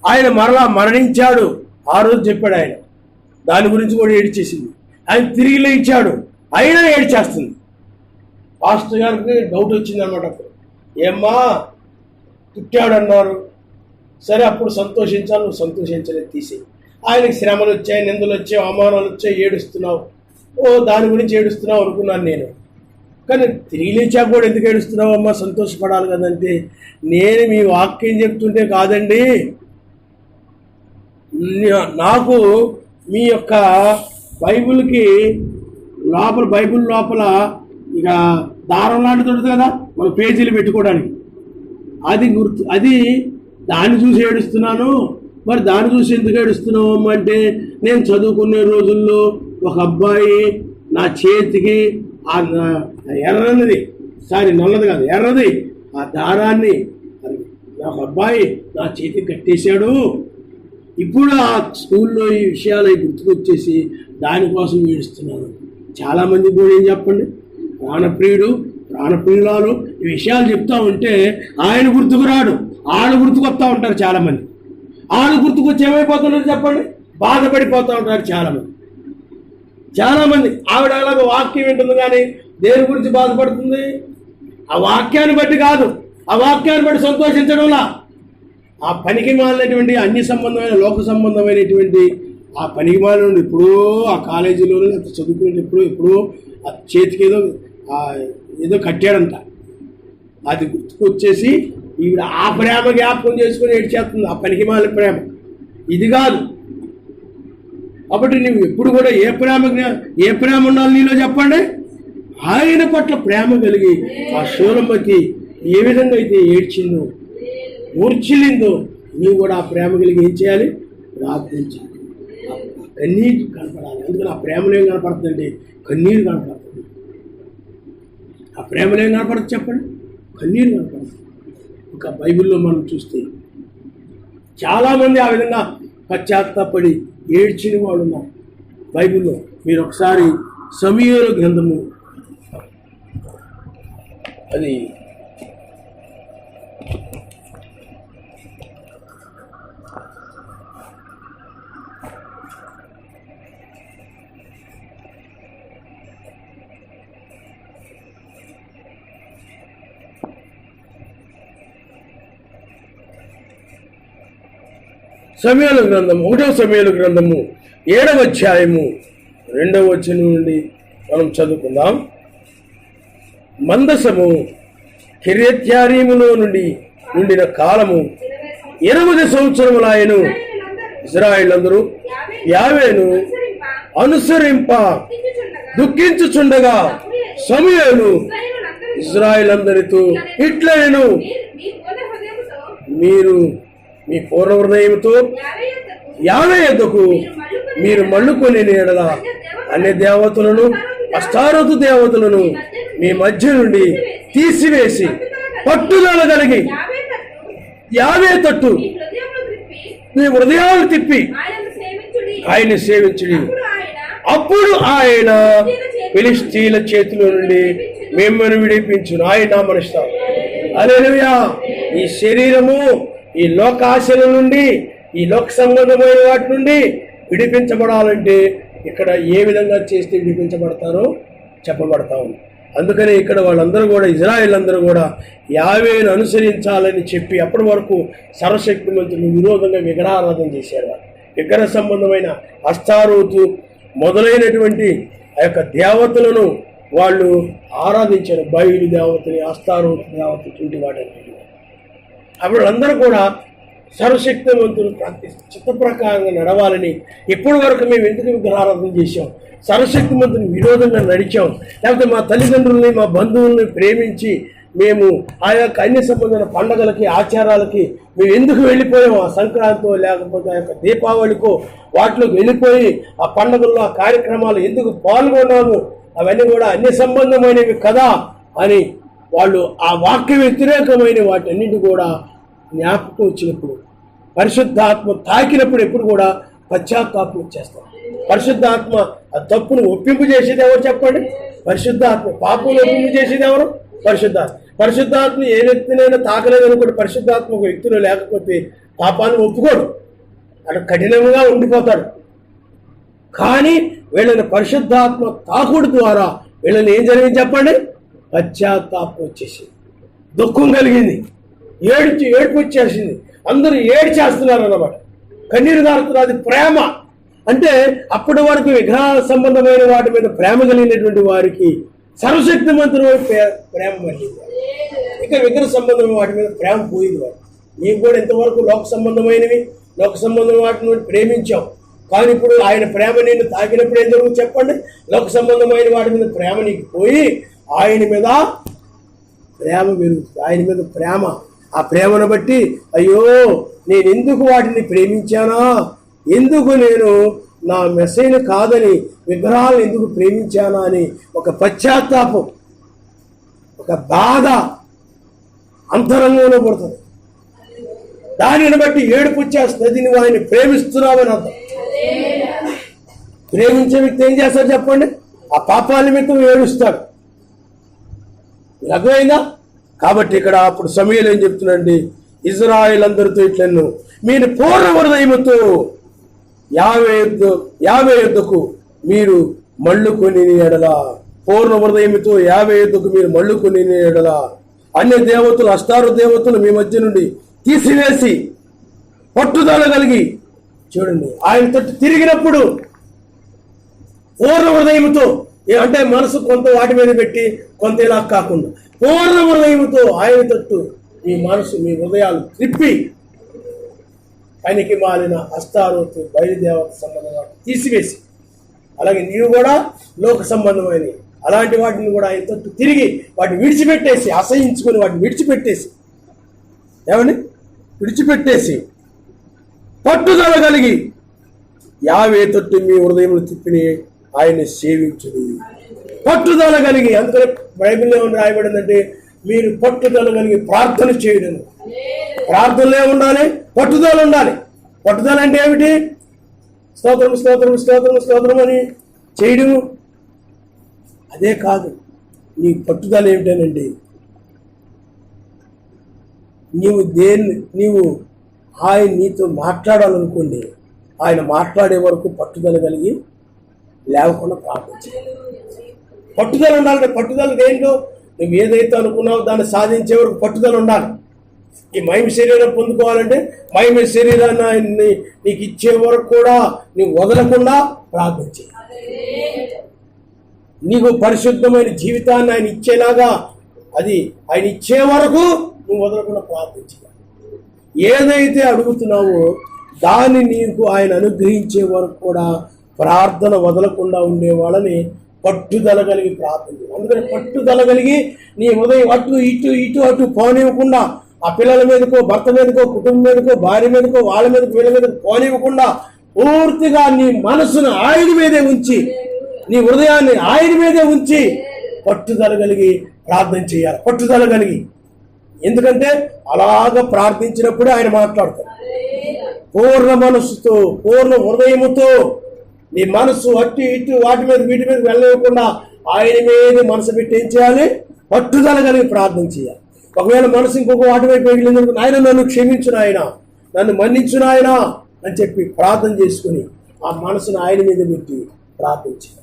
ఆయన మరలా మరణించాడు ఆ రోజు చెప్పాడు ఆయన, దాని గురించి కూడా ఏడ్చేసింది. ఆయన తిరిగి లేచాడు, అయినా ఏడ్చేస్తుంది. పాస్టర్ గారికి డౌట్ వచ్చింది అనమాట. అప్పుడు ఏమ్మా పుట్టాడన్నారు, సరే అప్పుడు సంతోషించాలి, నువ్వు సంతోషించలేదు తీసేయి. ఆయనకి శ్రమలు వచ్చాయి, నిందలు వచ్చాయి, అవమానాలు వచ్చాయి, ఏడుస్తున్నావు. దాని గురించి ఏడుస్తున్నావు అనుకున్నాను నేను. కానీ తిరిగి లేచాక కూడా ఎందుకు ఏడుస్తున్నావు అమ్మా, సంతోషపడాలి కదంటే, నేను మీ వాక్యం చెప్తుంటే కాదండి, నాకు మీ యొక్క బైబిల్కి లోపల బైబిల్ లోపల ఇక దారం లాంటి దొరుకుతుంది కదా మన పేజీలు పెట్టుకోవడానికి, అది గుర్తు, అది దాన్ని చూసి ఏడుస్తున్నాను. మరి దాన్ని చూసి ఎందుకు ఏడుస్తున్నావు అమ్మ అంటే, నేను చదువుకునే రోజుల్లో ఒక అబ్బాయి నా చేతికి ఆ ఎర్రనిది, నల్లది కాదు ఎర్రది, ఆ దారాన్ని ఒక అబ్బాయి నా చేతికి కట్టేశాడు. ఇప్పుడు ఆ స్కూల్లో ఈ విషయాలు గుర్తుకొచ్చేసి దానికోసం ఏడుస్తున్నాను. చాలామంది కూడా ఏం చెప్పండి, ప్రాణప్రియురాలు ఈ విషయాలు చెప్తా ఉంటే ఆయన గుర్తుకు రాడు, ఆడు గుర్తుకొస్తా ఉంటారు చాలామంది. ఆడు గుర్తుకొచ్చి ఏమైపోతున్నారు చెప్పండి, బాధపడిపోతూ ఉంటారు చాలామంది. ఆవిడ అలాగ వాక్యం వింటుంది కానీ దేని గురించి బాధపడుతుంది? ఆ వాక్యాన్ని బట్టి కాదు, ఆ వాక్యాన్ని బట్టి సంతోషించడంలా ఆ పనికి మాలినటువంటి అన్య సంబంధమైన లోక సంబంధమైనటువంటి ఆ పనికి మాలిన ఎప్పుడో ఆ కాలేజీలోనే చదువుకునే ఎప్పుడో ఆ చేతికి ఏదో కట్టాడంట, అది గుర్తుకొచ్చేసి ఈవిడ ఆ ప్రేమ జ్ఞాపకం చేసుకుని ఏడ్చేస్తుంది. ఆ పనికి మాలిన ప్రేమ ఇది కాదు. కాబట్టి నువ్వు ఎప్పుడు కూడా ఏ ప్రేమ ఉండాలి నీలో చెప్పండి? ఆయన పట్ల ప్రేమ కలిగి ఆ శూలమ్మకి ఏ విధంగా అయితే ఏడ్చిందో, మూర్ఛిల్లిందో, నువ్వు కూడా ఆ ప్రేమ కలిగి ఏం చేయాలి? ప్రార్థించాలి. కన్నీరు కనపడాలి. అందుకని ఆ ప్రేమలో ఏం కనపడుతుందండి? కన్నీరు కనపడుతుంది. ఆ ప్రేమలో ఏం కనపడుతుంది చెప్పండి? కన్నీరు కనపడుతుంది. ఇంకా బైబిల్లో మనం చూస్తే చాలామంది ఆ విధంగా పశ్చాత్తాపడి ఏడ్చిన వాళ్ళు ఉన్నారు బైబిల్లో. మీరు ఒకసారి సమూయేలు గ్రంథము, అది సమూయేలు గ్రంథము 1వ సమూయేలు గ్రంథము 7వ అధ్యాయము 2వ వచనం నుండి మనం చదువుకుందాం. మందసము కిర్యత్యారీములో నుండిన కాలము 20 సంవత్సరములాయను. ఇశ్రాయేలులందరూ యావేను అనుసరింప దుఃఖించుచుండగా సమూయేలు ఇశ్రాయేలందరితో ఇట్లనెను, మీరు మీ పూర్ణ హృదయంతో యావే యొద్దకు మీరు మళ్ళుకొని ఎడల అన్ని దేవతలను అష్టారోతు దేవతలను మీ మధ్య నుండి తీసివేసి పట్టుదల కలిగి యావే తట్టు మీ హృదయాలు తిప్పి ఆయన సేవించుడి. అప్పుడు ఆయన ఫిలిష్తీయుల చేతిలో నుండి మిమ్మల్ని విడిపించును. ఆయన మనస్తాం. హల్లెలూయా. ఈ శరీరము ఈ లోక ఆశల నుండి, ఈ లోక సంబంధమైన వాటి నుండి విడిపించబడాలంటే ఇక్కడ ఏ విధంగా చేస్తే విడిపించబడతారో చెప్పబడతా ఉంది. అందుకని ఇక్కడ వాళ్ళందరూ కూడా, ఇజ్రాయేల్ అందరూ కూడా యావేను అనుసరించాలని చెప్పి అప్పటి వరకు సర్వశక్తిమంతుని విరోధంగా విగ్రహారాధన చేశారు. విగ్రహ సంబంధమైన అస్తారోతు మొదలైనటువంటి ఆ యొక్క దేవతలను వాళ్ళు ఆరాధించారు. బయలు దేవతని, అస్తారోతు దేవతటువంటి వాటన్నిటి. అప్పుడు అందరూ కూడా సర్వశక్తివంతులు చిత్త ప్రకారంగా నడవాలని, ఇప్పటి వరకు మేము ఎందుకు విగ్రహారాధన చేశాం, సర్వశక్తివంతుని విరోధంగా నడిచాం, లేకపోతే మా తల్లిదండ్రుల్ని మా బంధువుల్ని ప్రేమించి మేము ఆ యొక్క అన్ని సంబంధమైన పండగలకి ఆచారాలకి మేము ఎందుకు వెళ్ళిపోయాం, ఆ సంక్రాంతితో లేకపోతే ఆ యొక్క దీపావళికో వాటిలోకి వెళ్ళిపోయి ఆ పండగల్లో ఆ కార్యక్రమాలు ఎందుకు పాల్గొన్నాము, అవన్నీ కూడా అన్ని సంబంధమైనవి కదా అని వాళ్ళు ఆ వాక్య వ్యతిరేకమైన వాటన్నిటి కూడా జ్ఞాపకం వచ్చినప్పుడు, పరిశుద్ధాత్మ తాకినప్పుడు ఎప్పుడు కూడా పశ్చాత్తాపం చేస్తాం. పరిశుద్ధాత్మ ఆ తప్పును ఒప్పింపు చేసేది ఎవరు చెప్పండి? పరిశుద్ధాత్మ. పాపం ఒప్పింపు చేసేది ఎవరు? పరిశుద్ధాత్మ. పరిశుద్ధాత్మ ఏ వ్యక్తినైనా తాకలేదు అనుకోండి, పరిశుద్ధాత్మ ఒక వ్యక్తిలో లేకపోతే పాపాన్ని ఒప్పుకోడు, అక్కడ కఠినంగా ఉండిపోతాడు. కానీ వీళ్ళని పరిశుద్ధాత్మ తాకుడు ద్వారా వీళ్ళని ఏం జరిగింది చెప్పండి? పశ్చాత్తాపం వచ్చేసింది, దుఃఖం కలిగింది, ఏడుపు వచ్చేసింది, అందరూ ఏడ్చేస్తున్నారు అన్నమాట, కన్నీరు గారుతున్నారు. అది ప్రేమ. అంటే అప్పటి వరకు విగ్రహ సంబంధమైన వాటి మీద ప్రేమ కలిగినటువంటి వారికి సర్వశక్తిమంతుడు ప్రేమ కలిగింది. ఇక విగ్రహ సంబంధమైన వాటి మీద ప్రేమ పోయింది. వాడు నీకు కూడా ఇంతవరకు లోక సంబంధమైనవి, లోక సంబంధమైన వాటిని ప్రేమించావు. కానీ ఇప్పుడు ఆయన ప్రేమ నిన్ను తాకినప్పుడు ఏం జరుగుతుంది చెప్పండి? లోక సంబంధమైన వాటి మీద ప్రేమ నీకు పోయి ఆయన మీద ప్రేమ పెరుగుతుంది. ఆయన మీద ప్రేమ, ఆ ప్రేమను బట్టి అయ్యో నేను ఎందుకు వాటిని ప్రేమించానా, ఎందుకు నేను నా మెస్సైను కాదని విగ్రహాలను ఎందుకు ప్రేమించానా అని ఒక పశ్చాత్తాపం, ఒక బాధ అంతరంగంలో పడుతుంది. దానిని బట్టి ఏడుపు వచ్చేస్తుంది. నువ్వు ఆయన ప్రేమిస్తున్నావని అర్థం. ప్రేమించే వ్యక్తి ఏం చేస్తాడు చెప్పండి? ఆ పాపాల నిమిత్తం ఏడుస్తాడు. అర్థమైందా? కాబట్టి ఇక్కడ అప్పుడు సమూయేలు ఏం చెప్తున్నాడండి? ఇజ్రాయేల్ అందరితో ఇట్లను మీరు పూర్ణ హృదయముతో యావే యుద్ధకు మీరు మళ్ళుకొని ఎడల, పూర్ణ హృదయముతో యావే యుద్ధకు మీరు మళ్ళుకొని ఎడల అన్య దేవతలు, అష్టారు దేవతలు మీ మధ్య నుండి తీసివేసి పట్టుదల కలిగి, చూడండి ఆయన తట్టు తిరిగినప్పుడు పూర్ణ హృదయముతో, అంటే మనసు కొంత వాటి మీద పెట్టి కొంత ఇలా కాకుండా పూర్ణ హృదయముతో ఆయన తట్టు మీ మనసు, మీ హృదయాలు త్రిప్పి పనికి మాలిన అస్తారోతు బయలుదేవత సంబంధంగా తీసివేసి, అలాగే నీవు కూడా లోక సంబంధమైన అలాంటి వాటిని కూడా ఆయన తట్టు తిరిగి వాటిని విడిచిపెట్టేసి, అసహించుకొని వాటిని విడిచిపెట్టేసి, ఏమని విడిచిపెట్టేసి పట్టుదల కలిగి యావే తట్టు మీ హృదయం తిప్పిని ఆయన్ని సేవించుడు. పట్టుదల కలిగి, అందుకని బైబిల్లో రాయబడిందంటే మీరు పట్టుదల కలిగి ప్రార్థన చేయడం. ప్రార్థనలే ఉండాలి, పట్టుదల ఉండాలి. పట్టుదల అంటే ఏమిటి? స్తోత్రం స్తోత్రం స్తోత్రం స్తోత్రం అని చేయడము అదే కాదు. నీ పట్టుదల ఏమిటనండి, నీవు ఆయన నీతో మాట్లాడాలనుకోండి, ఆయన మాట్లాడే వరకు పట్టుదల కలిగి లేకుండా ప్రార్థన చేయాలి. పట్టుదల ఉండాలంటే, పట్టుదల దేంట్లో నువ్వు ఏదైతే అనుకున్నావో దాన్ని సాధించే వరకు పట్టుదల ఉండాలి. ఈ మహిమ శరీరం పొందుకోవాలంటే మహిమ శరీరాన్ని ఆయన్ని నీకు ఇచ్చే వరకు కూడా నువ్వు వదలకుండా ప్రార్థన చేయాలి. నీకు పరిశుద్ధమైన జీవితాన్ని ఆయన ఇచ్చేలాగా, అది ఆయన ఇచ్చే వరకు నువ్వు వదలకుండా ప్రార్థన చేయాలి. ఏదైతే అడుగుతున్నావో దాన్ని నీకు ఆయన అనుగ్రహించే వరకు కూడా ప్రార్థన వదలకుండా ఉండే వాళ్ళని పట్టుదల కలిగి ప్రార్థన చేయాలి. అందుకని పట్టుదల కలిగి నీ ఉదయం అటు ఇటు ఇటు అటు పోనివ్వకుండా, ఆ పిల్లల మీదకో, భర్త మీదకో, కుటుంబం మీదకో, భార్య మీదకో, వాళ్ళ మీదకో, వీళ్ళ మీదకో పోనివ్వకుండా పూర్తిగా నీ మనసును ఆయన మీదే ఉంచి, నీ హృదయాన్ని ఆయన మీదే ఉంచి పట్టుదల కలిగి ప్రార్థన చేయాలి. పట్టుదల కలిగి, ఎందుకంటే అలాగ ప్రార్థించినప్పుడే ఆయన మాట్లాడతాడు. పూర్ణ మనస్సుతో, పూర్ణ హృదయముతో నీ మనసు అటు ఇటు వాటి మీద వీటి మీద వెళ్ళకుండా ఆయన మీద మనసు పెట్టి ఏం చేయాలి? పట్టుదల కలిగి ప్రార్థన చేయాలి. ఒకవేళ మనసు ఇంకొక వాటి వైపు వెళ్ళినందుకు ఆయన నన్ను క్షమించు నాయన, నన్ను మన్నించు నాయన అని చెప్పి ప్రార్థన చేసుకుని ఆ మనసును ఆయన మీద పెట్టి ప్రార్థించాడు.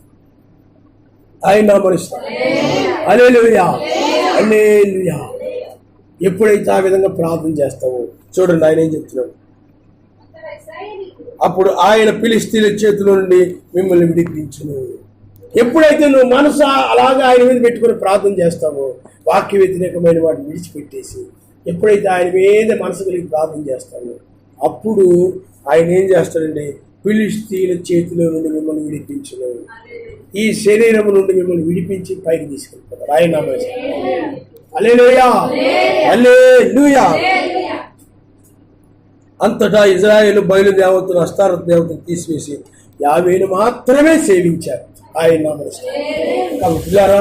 ఆయన నామరుస్తాడు. హల్లెలూయా, హల్లెలూయా. ఎప్పుడైతే ఆ విధంగా ప్రార్థన చేస్తావో చూడండి ఆయన ఏం చెప్తున్నాడు. అప్పుడు ఆయన ఫిలిష్తీయుల చేతిలో నుండి మిమ్మల్ని విడిపించును. ఎప్పుడైతే నువ్వు మనసు అలాగే ఆయన మీద పెట్టుకుని ప్రార్థన చేస్తావో, వాక్య వ్యతిరేకమైన వాటిని విడిచిపెట్టేసి ఎప్పుడైతే ఆయన మీద మనసు కలిగి ప్రార్థన చేస్తావో, అప్పుడు ఆయన ఏం చేస్తాడండి, ఫిలిష్తీయుల చేతిలో నుండి మిమ్మల్ని విడిపించును. ఈ శరీరం నుండి మిమ్మల్ని విడిపించి పైకి తీసుకెళ్ళిపోతారు. ఆయన హల్లెలూయా, హల్లెలూయా. అంతటా ఇజ్రాయేలు బయలుదేవతను అష్టారత్ దేవతను తీసివేసి యావేను మాత్రమే సేవించారు. ఆయన కాబట్టి పిల్లారా,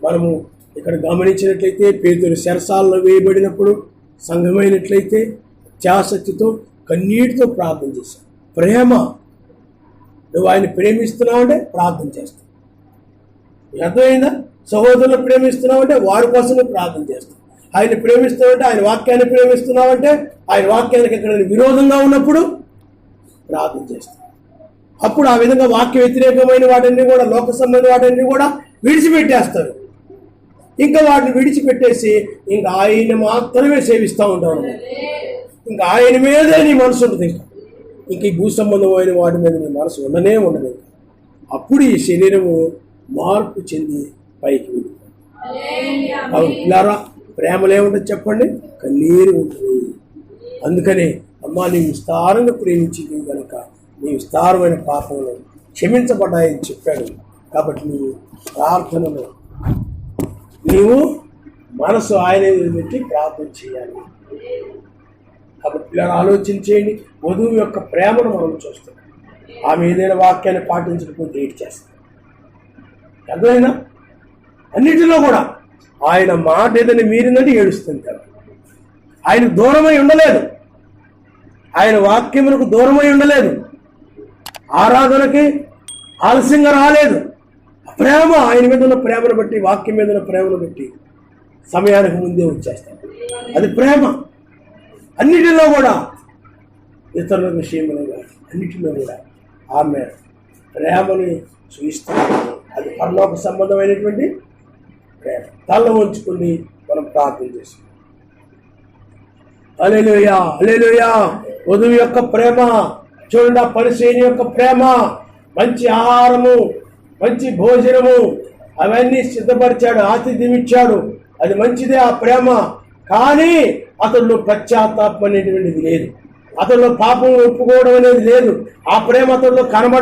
మనము ఇక్కడ గమనించినట్లయితే పేతురు చెరసాలలో వేయబడినప్పుడు సంఘమైనట్లయితే అత్యాసక్తితో కన్నీటితో ప్రార్థన చేశాడు. ప్రేమ, నువ్వు ఆయన ప్రేమిస్తున్నావంటే ప్రార్థన చేస్తావు. అర్థమైందా? సహోదరులు ప్రేమిస్తున్నావంటే వారి కోసమే ప్రార్థన చేస్తావు. ఆయన ప్రేమిస్తున్నావంటే, ఆయన వాక్యాన్ని ప్రేమిస్తున్నావంటే ఆయన వాక్యానికి ఎక్కడ విరోధంగా ఉన్నప్పుడు ప్రార్థన చేస్తావు. అప్పుడు ఆ విధంగా వాక్య వ్యతిరేకమైన వాటిని కూడా, లోక సంబంధ వాటిని కూడా విడిచిపెట్టేస్తారు. ఇంకా వాటిని విడిచిపెట్టేసి ఇంకా ఆయన మాత్రమే సేవిస్తూ ఉంటావు. ఇంకా ఆయన మీదే నీ మనసు ఉంటుంది. ఇంక ఈ భూ సంబంధమైన వాటి మీద నీ మనసు ఉండనే ఉండదు. అప్పుడు ఈ శరీరము మార్పు చెంది పైకి వెళ్ళిపోతుంది. పిల్లారా, ప్రేమలు ఏముంటుంది చెప్పండి? కన్నీరు ఉంటుంది. అందుకనే అమ్మా, నీ విస్తారంగా ప్రేమించింది కనుక నీ విస్తారమైన పాపంలో క్షమించబడ్డాయని చెప్పాడు. కాబట్టి నీవు ప్రార్థనలో నీవు మనసు ఆయన పెట్టి ప్రార్థన చేయాలి. కాబట్టి పిల్లలు ఆలోచన చేయండి. వధువు యొక్క ప్రేమను మనం చూస్తాం. ఆమె ఏదైనా వాక్యాన్ని పాటించకపోతే ఏడు చేస్తాం. అర్థమైనా? అన్నిటిలో కూడా ఆయన మాట ఏదైనా మీరిందంటే ఏడుస్తుంటారు. ఆయన దూరమై ఉండలేదు, ఆయన వాక్యములకు దూరమై ఉండలేదు, ఆరాధనకి ఆలస్యంగా రాలేదు. ప్రేమ, ఆయన మీద ఉన్న ప్రేమను బట్టి, వాక్యం మీద ఉన్న ప్రేమను బట్టి సమయానికి ముందే వచ్చేస్తాడు. అది ప్రేమ. అన్నిటిలో కూడా, ఇతరుల విషయంలో అన్నిటిలో కూడా ఆమె ప్రేమని చూపిస్తుంది. అది పరలోక సంబంధమైనటువంటి ప్రేమ. తల వంచుకుని మనం ప్రార్థన చేస్తాం. హల్లెలూయా, హల్లెలూయా. వధువు యొక్క ప్రేమ చూడండి. ఆ పరిసయ్యుని యొక్క ప్రేమ, మంచి ఆహారము, మంచి భోజనము అవన్నీ సిద్ధపరిచాడు, ఆతిథ్యం ఇచ్చాడు. అది మంచిదే ఆ ప్రేమ. కానీ అతనిలో పశ్చాత్తాపం అనేటువంటిది లేదు, అతనిలో పాపం ఒప్పుకోవడం అనేది లేదు. ఆ ప్రేమ అతనిలో కనబడ